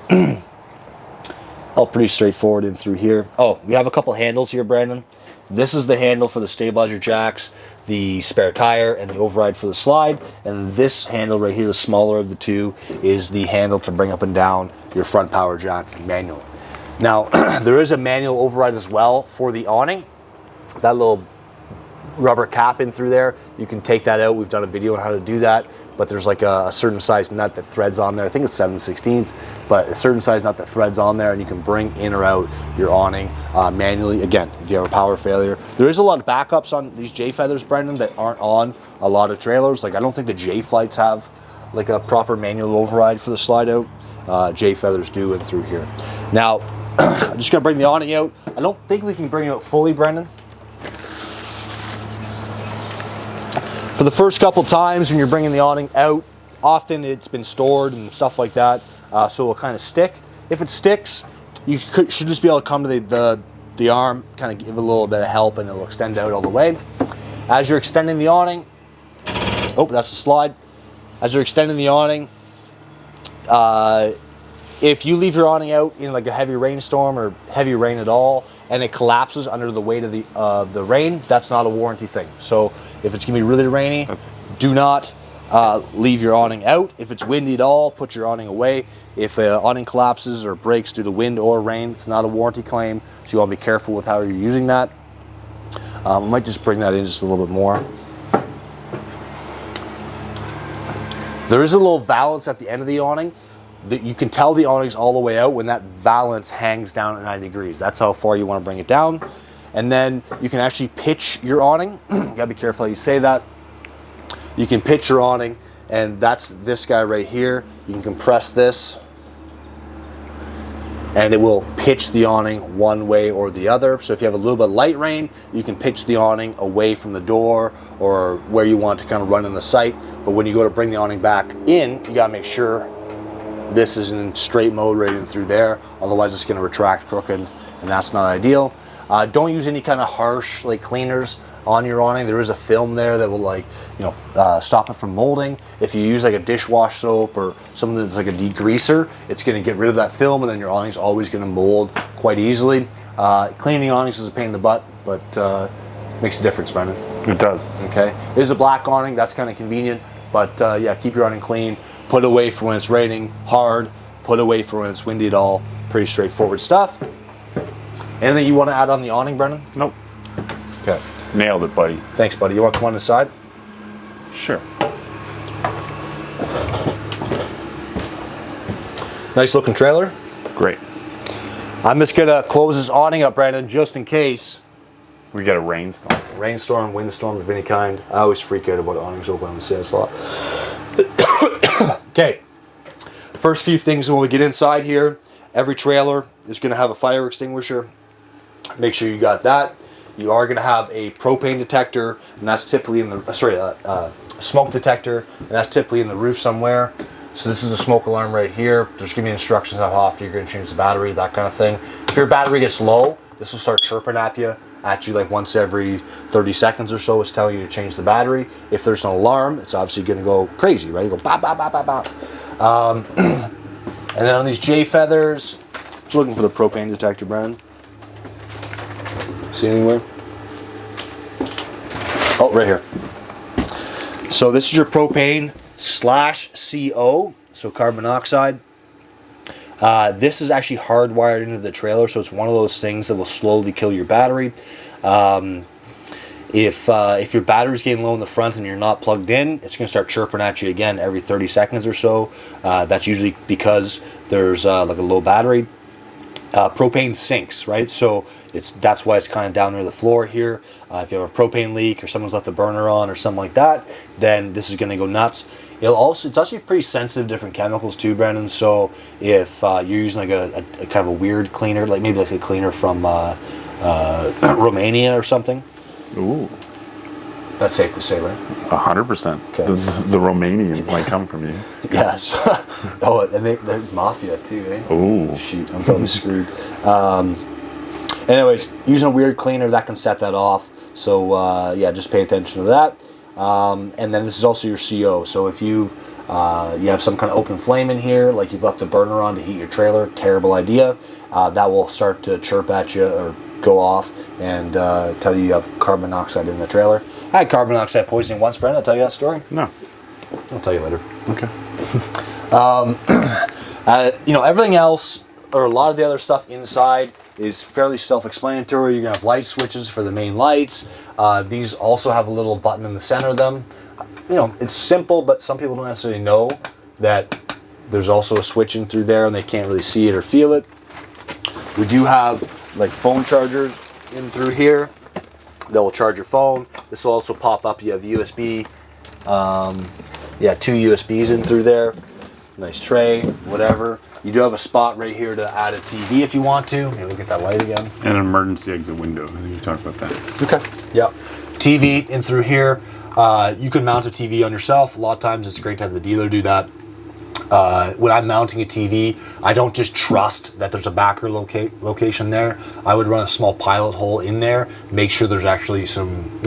pretty straightforward in through here. Oh, we have a couple handles here, Brandon. This is the handle for the stabilizer jacks, the spare tire, and the override for the slide. And this handle right here, the smaller of the two, is the handle to bring up and down your front power jack manually. Now, there is a manual override as well for the awning. That little rubber cap in through there, you can take that out. We've done a video on how to do that, but there's like a certain size nut that threads on there. I think it's 7/16, but a certain size nut that threads on there, and you can bring in or out your awning manually. Again, if you have a power failure. There is a lot of backups on these Jayfeathers, Brendan, that aren't on a lot of trailers. Like, I don't think the Jayflights have like a proper manual override for the slide out. Jayfeathers do in through here. Now, I'm just gonna bring the awning out. I don't think we can bring it out fully, Brendan. For the first couple times when you're bringing the awning out, often it's been stored and stuff like that, so it'll kind of stick. If it sticks, you should just be able to come to the arm, kind of give it a little bit of help, and it'll extend out all the way. As you're extending the awning, oh, that's the slide. As you're extending the awning, if you leave your awning out in like a heavy rainstorm or heavy rain at all, and it collapses under the weight of the rain, that's not a warranty thing. So if it's gonna be really rainy, do not leave your awning out. If it's windy at all, put your awning away. If awning collapses or breaks due to wind or rain, it's not a warranty claim, so you want to be careful with how you're using that. I might just bring that in just a little bit more. There is a little valance at the end of the awning. You can tell the awning's all the way out when that valance hangs down at 90 degrees. That's how far you want to bring it down. And then you can actually pitch your awning. You gotta be careful how you say that. You can pitch your awning, and that's this guy right here. You can compress this, and it will pitch the awning one way or the other. So if you have a little bit of light rain, you can pitch the awning away from the door or where you want to kind of run in the site. But when you go to bring the awning back in, you gotta make sure this is in straight mode right in through there. Otherwise it's gonna retract crooked, and that's not ideal. Don't use any kind of harsh like cleaners on your awning. There is a film there that will stop it from molding. If you use like a dishwash soap or something that's like a degreaser, it's going to get rid of that film, and then your awning's always going to mold quite easily. Cleaning awnings is a pain in the butt, but makes a difference, Brendan. It does. Okay, it is a black awning. That's kind of convenient, but yeah, keep your awning clean. Put away for when it's raining hard. Put away for when it's windy at all. Pretty straightforward stuff. Anything you want to add on the awning, Brendan? Nope. Okay. Nailed it, buddy. Thanks, buddy. You want to come on the side? Sure. Nice looking trailer. Great. I'm just going to close this awning up, Brandon, just in case. We get a rainstorm. Rainstorm, windstorm of any kind. I always freak out about awnings open on the sales lot. Okay. First few things when we get inside here. Every trailer is going to have a fire extinguisher. Make sure you got that. You are going to have a propane detector, and that's typically in the smoke detector, and that's typically in the roof somewhere. So this is a smoke alarm right here. There's going to be instructions on how often you're going to change the battery, that kind of thing. If your battery gets low, this will start chirping at you like once every 30 seconds or so. It's telling you to change the battery. If there's an alarm, it's obviously going to go crazy, right? You go bop, bop, bop, bop, bop. And then on these Jayfeathers, just looking for the propane detector, Brian. See anywhere? Oh, right here. So this is your propane /CO, so carbon monoxide. This is actually hardwired into the trailer, so it's one of those things that will slowly kill your battery. If your battery's getting low in the front and you're not plugged in, it's going to start chirping at you again every 30 seconds or so. That's usually because there's like a low battery. Propane sinks, right? So that's why it's kind of down near the floor here. If you have a propane leak or someone's left the burner on or something like that, then this is going to go nuts. It's actually pretty sensitive to different chemicals too, Brandon. So if you're using like a kind of a weird cleaner, like maybe like a cleaner from Romania or something. Ooh. That's safe to say, right? 100%. Okay. The Romanians might come from you. Yes. Oh, and they're mafia too, eh? Ooh. Shoot, I'm probably screwed. Anyways, using a weird cleaner, that can set that off. So yeah, just pay attention to that. And then this is also your CO. So if you have some kind of open flame in here, like you've left a burner on to heat your trailer, terrible idea. That will start to chirp at you or go off and tell you have carbon monoxide in the trailer. I had carbon monoxide poisoning once, Brent. I'll tell you that story. No. I'll tell you later. Okay. Everything else, or a lot of the other stuff inside, is fairly self-explanatory. You're gonna have light switches for the main lights. These also have a little button in the center of them. It's simple, but some people don't necessarily know that there's also a switch in through there, and they can't really see it or feel it. We do have like phone chargers in through here that will charge your phone. This will also pop up. You have USB, 2 USBs in through there. Nice tray, whatever. You do have a spot right here to add a TV if you want to. Here, look at that light again. And an emergency exit window. I think you talked about that. Okay. Yeah. TV in through here. You can mount a TV on yourself. A lot of times it's great to have the dealer do that. When I'm mounting a TV, I don't just trust that there's a backer location there. I would run a small pilot hole in there, make sure there's actually some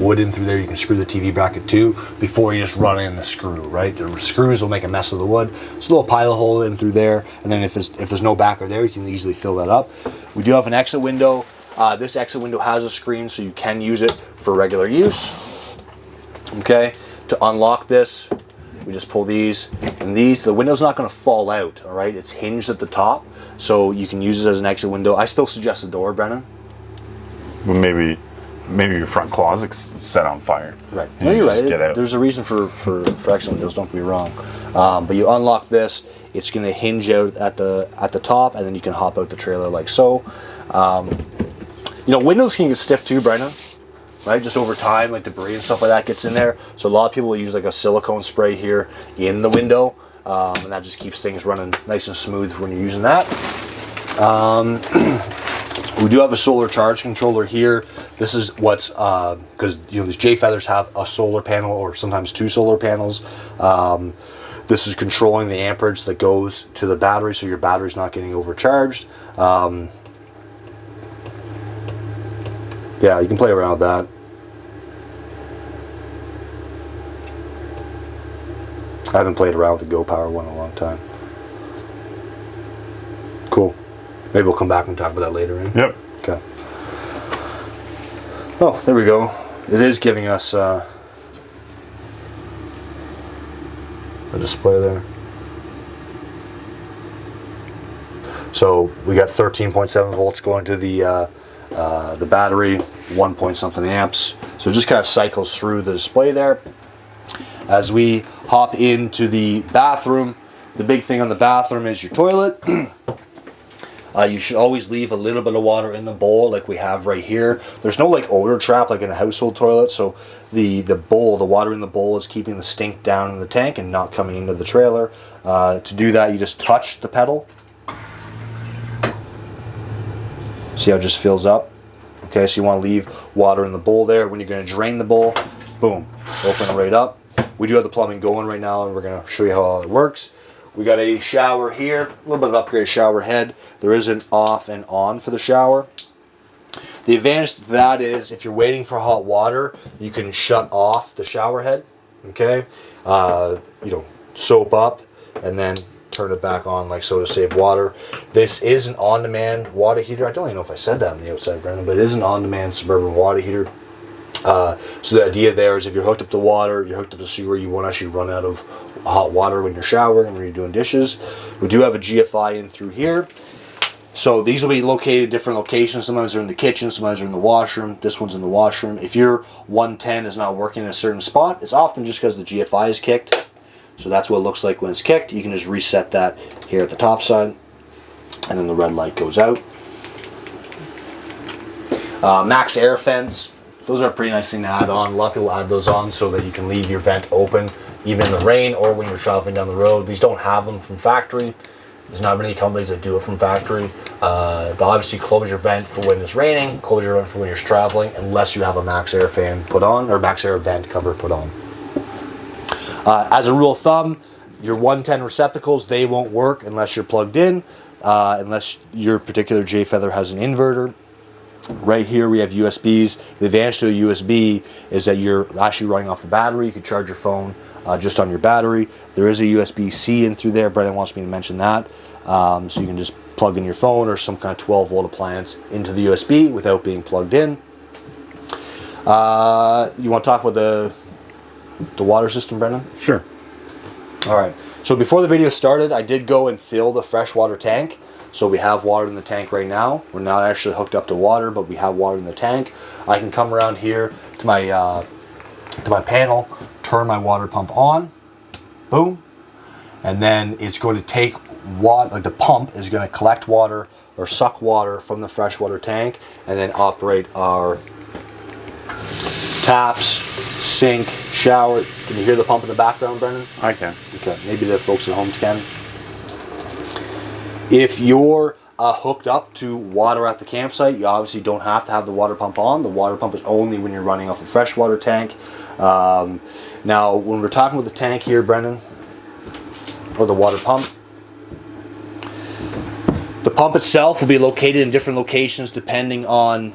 wood in through there you can screw the TV bracket to before you just run in the screw, right? The screws will make a mess of the wood. So a little pilot hole in through there, and then if there's no backer there, you can easily fill that up. We do have an exit window. This exit window has a screen, so you can use it for regular use. Okay, to unlock this, we just pull these, and the window's not going to fall out, all right? It's hinged at the top, so you can use it as an exit window. I still suggest the door, Brennan. Well, maybe your front closet's set on fire. Right. No, you're right. There's a reason for exit windows, don't get me wrong. But you unlock this, it's going to hinge out at the top, and then you can hop out the trailer like so. Windows can get stiff too, Brennan. Right, just over time, like debris and stuff like that gets in there. So a lot of people will use like a silicone spray here in the window, and that just keeps things running nice and smooth when you're using that. We do have a solar charge controller here. This is what's because these Jayfeathers have a solar panel or sometimes 2 solar panels. This is controlling the amperage that goes to the battery, so your battery's not getting overcharged. Yeah, you can play around with that. I haven't played around with the Go Power one in a long time. Cool. Maybe we'll come back and talk about that later. Eh? Yep. Okay. Oh, there we go. It is giving us a display there. So we got 13.7 volts going to the battery, 1 point something amps. So it just kind of cycles through the display there. As we hop into the bathroom, the big thing on the bathroom is your toilet. You should always leave a little bit of water in the bowl like we have right here. There's no like odor trap like in a household toilet, so the water in the bowl is keeping the stink down in the tank and not coming into the trailer. To do that, you just touch the pedal. See how it just fills up? Okay, so you want to leave water in the bowl there. When you're going to drain the bowl, boom, open it right up. We do have the plumbing going right now, and we're going to show you how all it works. We got a shower here, a little bit of upgraded shower head. There is an off and on for the shower. The advantage to that is if you're waiting for hot water, you can shut off the shower head, okay? Soap up and then turn it back on like so to save water. This is an on-demand water heater. I don't even know if I said that on the outside, Brendan, but it is an on-demand suburban water heater. So the idea there is if you're hooked up to water, you're hooked up to sewer, you won't actually run out of hot water when you're showering and when you're doing dishes. We do have a GFI in through here. So these will be located at different locations. Sometimes they're in the kitchen, sometimes they're in the washroom. This one's in the washroom. If your 110 is not working in a certain spot, it's often just because the GFI is kicked. So that's what it looks like when it's kicked. You can just reset that here at the top side, and then the red light goes out. Max air fence. Those are a pretty nice thing to add on. A lot of people add those on so that you can leave your vent open even in the rain or when you're traveling down the road. These don't have them from factory. There's not many companies that do it from factory. They'll obviously close your vent for when it's raining, close your vent for when you're traveling, unless you have a max air fan put on or max air vent cover put on. As a rule of thumb, your 110 receptacles, they won't work unless you're plugged in, unless your particular Jayfeather has an inverter. Right here we have USBs. The advantage to a USB is that you're actually running off the battery. You can charge your phone just on your battery. There is a USB-C in through there. Brendan wants me to mention that. So you can just plug in your phone or some kind of 12-volt appliance into the USB without being plugged in. You want to talk about the water system, Brendan? Sure. All right. So before the video started, I did go and fill the freshwater tank. So we have water in the tank right now. We're not actually hooked up to water, but we have water in the tank. I can come around here to my panel, turn my water pump on, boom, and then it's going to take water. Like the pump is going to collect water or suck water from the freshwater tank, and then operate our taps, sink, shower. Can you hear the pump in the background, Brendan? I can. Okay, maybe the folks at home can. If you're hooked up to water at the campsite, you obviously don't have to have the water pump on. The water pump is only when you're running off a freshwater tank. Now, when we're talking about the tank here, Brendan, or the water pump, the pump itself will be located in different locations depending on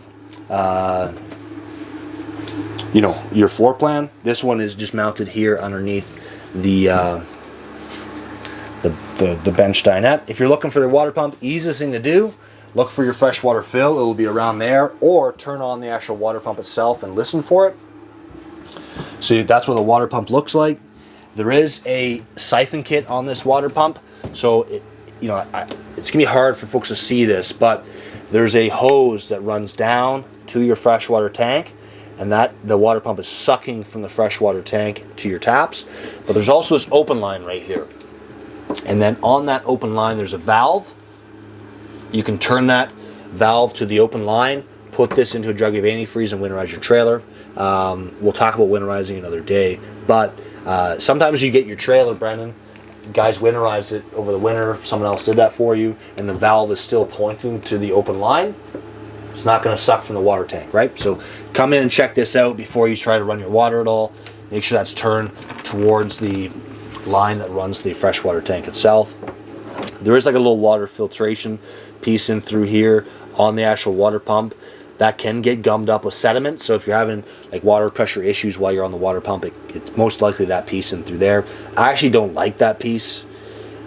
your floor plan. This one is just mounted here underneath the bench dinette. If you're looking for the water pump, easiest thing to do, look for your freshwater fill. It will be around there, or turn on the actual water pump itself and listen for it. So that's what the water pump looks like. There is a siphon kit on this water pump, so it's gonna be hard for folks to see this, but there's a hose that runs down to your freshwater tank, and that the water pump is sucking from the freshwater tank to your taps. But there's also this open line right here. And then on that open line, there's a valve. You can turn that valve to the open line, put this into a jug of antifreeze and winterize your trailer. We'll talk about winterizing another day. But sometimes you get your trailer, Brendan, guys winterize it over the winter, someone else did that for you, and the valve is still pointing to the open line. It's not going to suck from the water tank, right? So come in and check this out before you try to run your water at all. Make sure that's turned towards the line that runs the freshwater tank itself. There is like a little water filtration piece in through here on the actual water pump that can get gummed up with sediment. So if you're having like water pressure issues while you're on the water pump, it's most likely that piece in through there. I actually don't like that piece.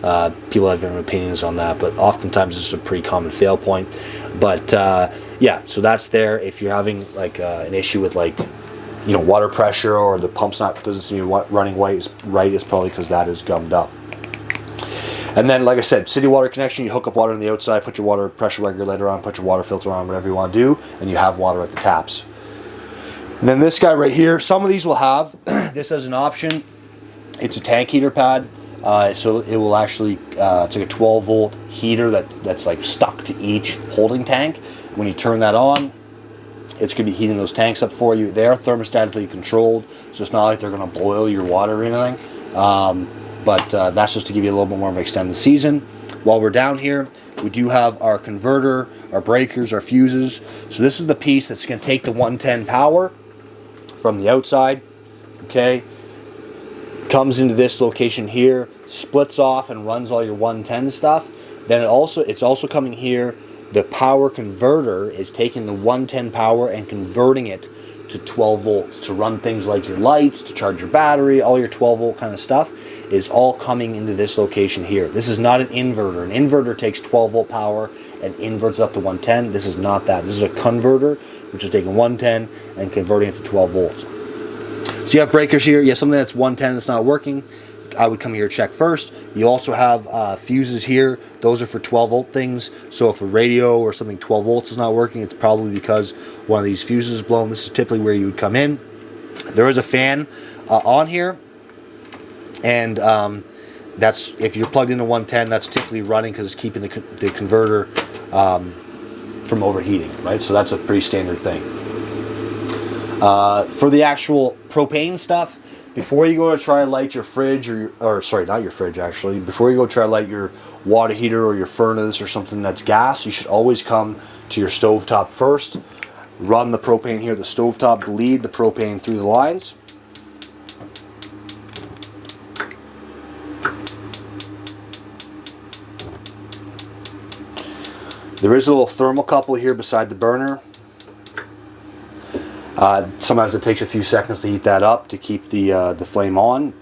People have different opinions on that, but oftentimes it's a pretty common fail point. But yeah, so that's there. If you're having like an issue with like water pressure, or the pump's doesn't seem to be running right, is probably because that is gummed up. And then, like I said, city water connection, you hook up water on the outside, put your water pressure regulator on, put your water filter on, whatever you want to do, and you have water at the taps. And then this guy right here, some of these will have this as an option. It's a tank heater pad. So it will actually, it's like a 12-volt heater that's like stuck to each holding tank. When you turn that on, it's going to be heating those tanks up for you. They're thermostatically controlled, so it's not like they're going to boil your water or anything. But that's just to give you a little bit more of an extended season. While we're down here, we do have our converter, our breakers, our fuses. So this is the piece that's going to take the 110 power from the outside, okay? Comes into this location here, splits off and runs all your 110 stuff. Then it's also coming here. The power converter is taking the 110 power and converting it to 12 volts to run things like your lights, to charge your battery, all your 12 volt kind of stuff is all coming into this location here. This is not an inverter. An inverter takes 12 volt power and inverts up to 110. This is not that. This is a converter, which is taking 110 and converting it to 12 volts. So you have breakers here. You have something that's 110 that's not working. I would come here and check first. You also have fuses here. Those are for 12 volt things. So if a radio or something 12 volts is not working, it's probably because one of these fuses is blown. This is typically where you would come in. There is a fan on here, and that's, if you're plugged into 110, that's typically running because it's keeping the converter from overheating, right? So that's a pretty standard thing. For the actual propane stuff, before you go to try to light your fridge, or sorry, not your fridge actually, before you go try to light your water heater or your furnace or something that's gas, you should always come to your stovetop first, run the propane here at the stovetop, bleed the propane through the lines. There is a little thermocouple here beside the burner. Sometimes it takes a few seconds to heat that up to keep the flame on.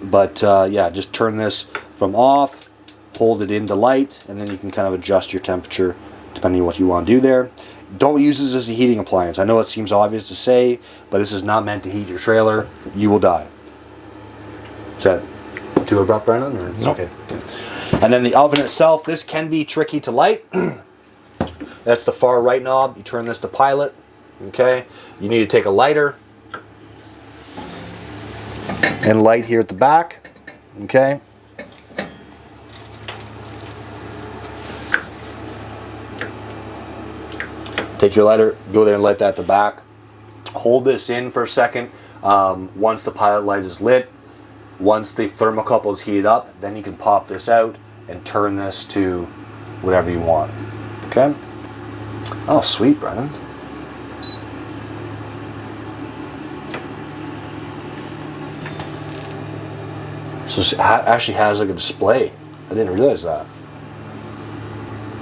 But yeah, just turn this from off, hold it into light, and then you can kind of adjust your temperature depending on what you want to do there. Don't use this as a heating appliance. I know it seems obvious to say, but this is not meant to heat your trailer. You will die. Is that too abrupt, Brendan? Or? Nope. Okay. And then the oven itself, this can be tricky to light. That's the far right knob. You turn this to pilot. Okay. You need to take a lighter and light here at the back. Okay. Take your lighter, go there and light that at the back. Hold this in for a second. Once the pilot light is lit, once the thermocouple is heated up, then you can pop this out and turn this to whatever you want. Okay? Oh, sweet, Brennan. So it actually has like a display. I didn't realize that.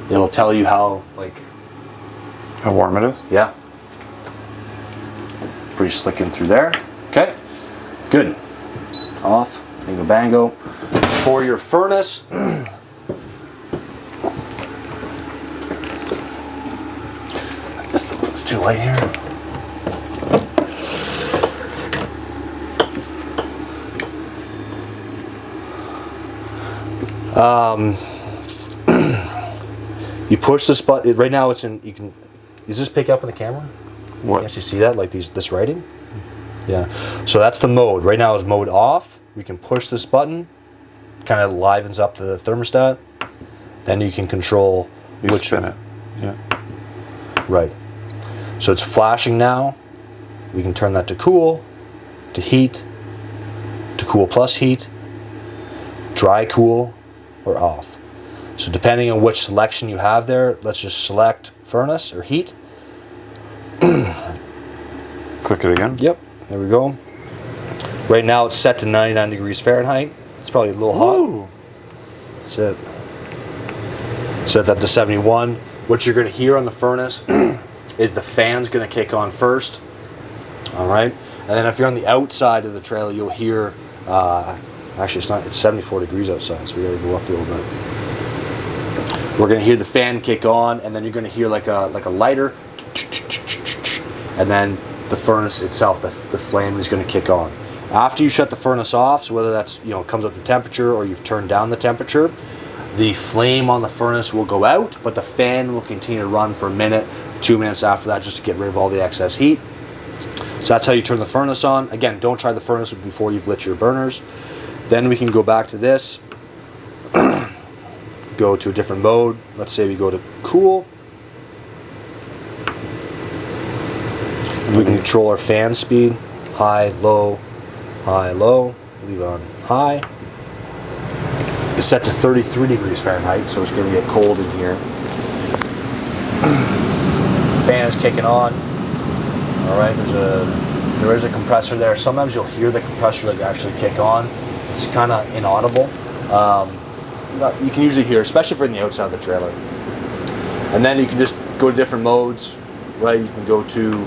It'll tell you how, like, how warm it is? yeah. Pretty slick in through there. Okay, good. Off, bingo bango. For your furnace, I guess it's too light here. You push this button. Right now it's in, you can, does this pick up on the camera? What? You actually see that, like this writing? Yeah. So that's the mode. Right now is mode off. We can push this button, kind of livens up the thermostat. Then you can control which spin it. Yeah. Right. So it's flashing now. We can turn that to cool, to heat, to cool plus heat, dry cool, or off. So depending on which selection you have there, let's just select furnace or heat. Click it again. Yep, there we go. Right now it's set to 99 degrees Fahrenheit. It's probably a little hot. Ooh. That's it. Set that to 71. What you're going to hear on the furnace is the fan's going to kick on first. All right. And then if you're on the outside of the trailer, you'll hear, actually it's 74 degrees outside, so we got to go up a little bit. We're going to hear the fan kick on, and then you're going to hear like a lighter, and then the furnace itself, the flame is going to kick on. After you shut the furnace off, so whether that's, comes up to temperature or you've turned down the temperature, the flame on the furnace will go out, but the fan will continue to run for a minute, 2 minutes after that, just to get rid of all the excess heat. So that's how you turn the furnace on. Again, don't try the furnace before you've lit your burners. Then we can go back to this, go to a different mode. Let's say we go to cool. We can control our fan speed, high, low, leave it on high. It's set to 33 degrees Fahrenheit, so it's going to get cold in here. Fan is kicking on. All right, there is a compressor there. Sometimes you'll hear the compressor like actually kick on. It's kind of inaudible. But you can usually hear, especially if you're in the outside of the trailer. And then you can just go to different modes, right? You can go to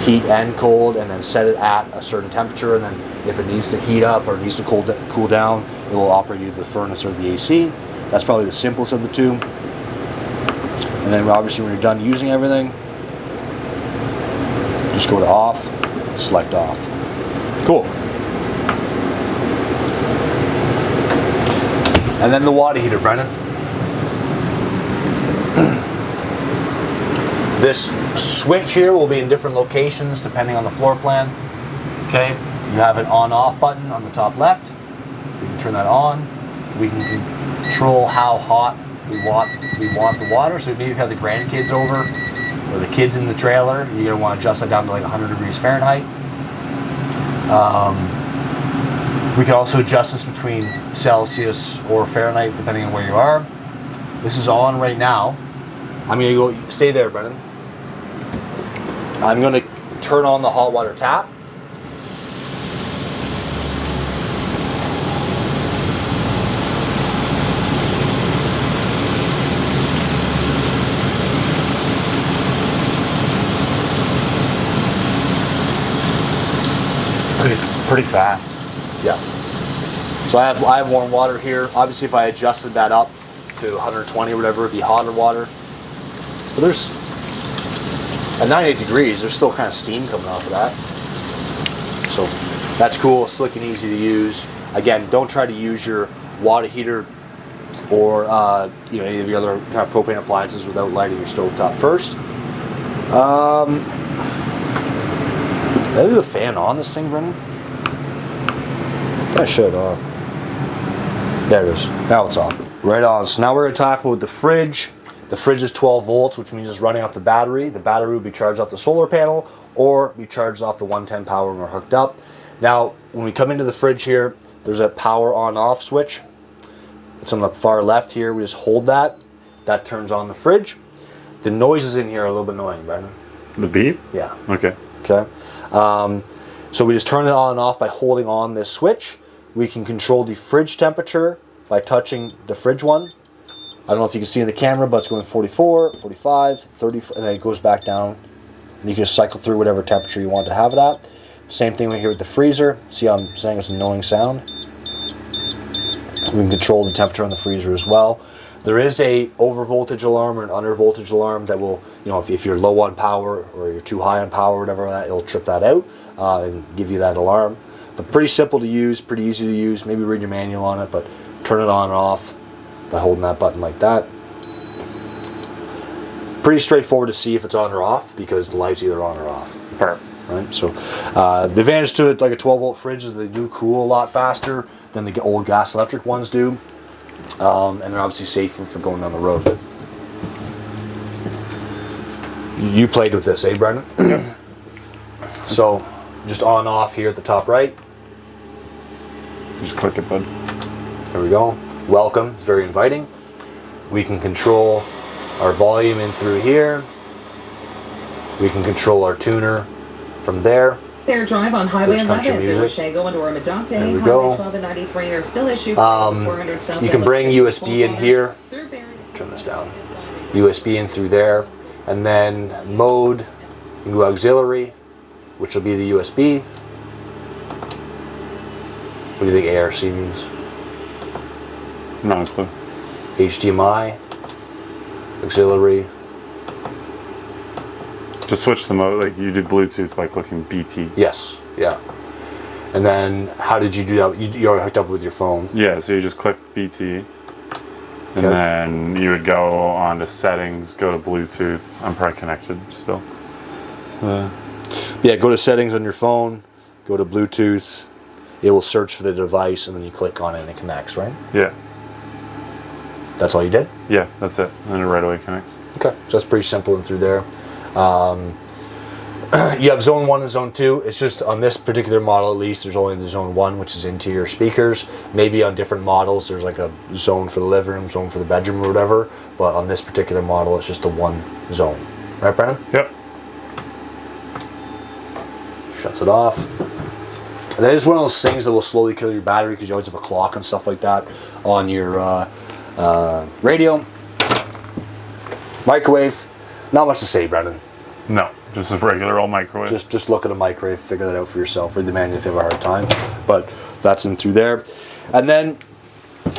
heat and cold, and then set it at a certain temperature, and then if it needs to heat up or needs to cool down, it will operate either the furnace or the AC. That's probably the simplest of the two. And then obviously when you're done using everything, just go to off, select off. Cool. And then the water heater, Brennan. This switch here will be in different locations depending on the floor plan. Okay, you have an on-off button on the top left. We can turn that on. We can control how hot we want the water. So maybe if you have the grandkids over or the kids in the trailer, you're gonna want to adjust that down to like 100 degrees Fahrenheit. We can also adjust this between Celsius or Fahrenheit depending on where you are. This is on right now. I'm gonna go, stay there, Brennan. I'm gonna turn on the hot water tap. Pretty fast. Yeah. So I have warm water here. Obviously, if I adjusted that up to 120 or whatever, it'd be hotter water. But there's, at 98 degrees, there's still kind of steam coming off of that. So that's cool, slick and easy to use. Again, don't try to use your water heater or any of your other kind of propane appliances without lighting your stovetop first. Did I leave the fan on this thing, Brendan? I should. There it is. Now it's off. Right on. So now we're going to talk about the fridge. The fridge is 12 volts, which means it's running off the battery. The battery will be charged off the solar panel or be charged off the 110 power when we're hooked up. Now, when we come into the fridge here, there's a power on-off switch. It's on the far left here. We just hold that. That turns on the fridge. The noises in here are a little bit annoying, Brendan. The beep? Yeah. Okay. Okay. So we just turn it on and off by holding on this switch. We can control the fridge temperature by touching the fridge one. I don't know if you can see in the camera, but it's going 44, 45, 30, and then it goes back down. And you can just cycle through whatever temperature you want to have it at. Same thing right here with the freezer. See how I'm saying it's an annoying sound? We can control the temperature on the freezer as well. There is a over voltage alarm or an under voltage alarm that will, if you're low on power or you're too high on power or whatever, it'll trip that out and give you that alarm. But pretty simple to use, pretty easy to use. Maybe read your manual on it, but turn it on and off by holding that button like that. Pretty straightforward to see if it's on or off because the light's either on or off. Perfect. Right. So the advantage to it, like a 12 volt fridge, is they do cool a lot faster than the old gas electric ones do. And they're obviously safer for going down the road. You played with this, eh, Brendan? Yep. So, just on and off here at the top right. Just click it, bud. There we go. Welcome. It's very inviting. We can control our volume in through here. We can control our tuner from there. Their drive on Highway There's 11 country music. through Jayco into Armadante, There we Highway go. 12 and 93 are still issued. You can bring USB in here. Turn this down. USB in through there. And then mode, you can go auxiliary, which will be the USB. What do you think ARC means? Not a clue. HDMI, auxiliary. To switch the mode, like you did Bluetooth by clicking BT. Yes, yeah. And then how did you do that? You already hooked up with your phone. Yeah, so you just click BT. And Okay. then you would go on to settings, go to Bluetooth. I'm probably connected still. Yeah, go to settings on your phone, go to Bluetooth. It will search for the device and then you click on it and it connects, right? Yeah. That's all you did? Yeah, that's it. And then it right away connects. Okay, so that's pretty simple and through there. You have zone 1 and zone 2. It's just on this particular model at least, there's only the zone 1, which is interior speakers. Maybe on different models there's like a zone for the living room, zone for the bedroom or whatever, but on this particular model it's just the one zone. Right, Brennan? Yep. Shuts it off. And that is one of those things that will slowly kill your battery because you always have a clock and stuff like that on your radio. Microwave. Not much to say, Brendan. No, just a regular old microwave. Just look at a microwave, figure that out for yourself. Read the manual if you have a hard time. But that's in through there. And then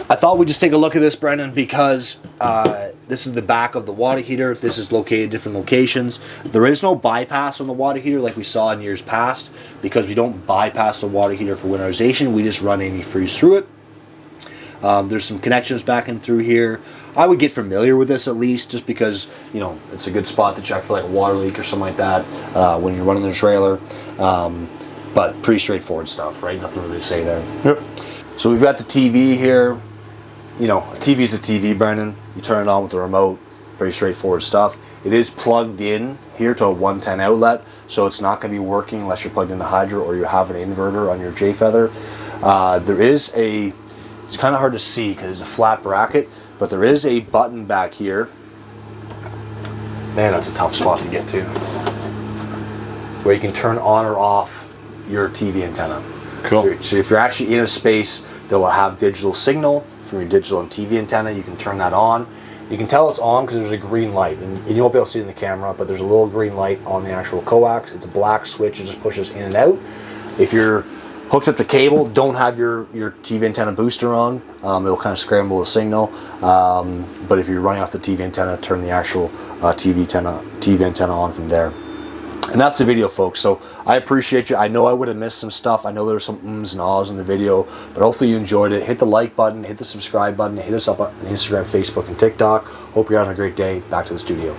I thought we'd just take a look at this, Brendan, because this is the back of the water heater. This is located in different locations. There is no bypass on the water heater like we saw in years past because we don't bypass the water heater for winterization. We just run antifreeze through it. There's some connections back in through here. I would get familiar with this at least just because, it's a good spot to check for like a water leak or something like that when you're running the trailer. But pretty straightforward stuff, right? Nothing really to say there. Yep. So we've got the TV here. A TV's a TV, Brendan. You turn it on with the remote. Pretty straightforward stuff. It is plugged in here to a 110 outlet, so it's not going to be working unless you're plugged into hydro or you have an inverter on your Jayfeather. There is it's kind of hard to see because it's a flat bracket, but there is a button back here. Man, that's a tough spot to get to. Where you can turn on or off your TV antenna. Cool. So if you're actually in a space that will have digital signal from your digital and TV antenna, you can turn that on. You can tell it's on because there's a green light, and you won't be able to see it in the camera, but there's a little green light on the actual coax. It's a black switch, it just pushes in and out. If you're hooks up the cable, don't have your TV antenna booster on. It'll kind of scramble the signal. But if you're running off the TV antenna, turn the actual TV antenna on from there. And that's the video, folks. So I appreciate you. I know I would have missed some stuff. I know there's some ums and ahs in the video, but hopefully you enjoyed it. Hit the like button, hit the subscribe button, hit us up on Instagram, Facebook, and TikTok. Hope you're having a great day. Back to the studio.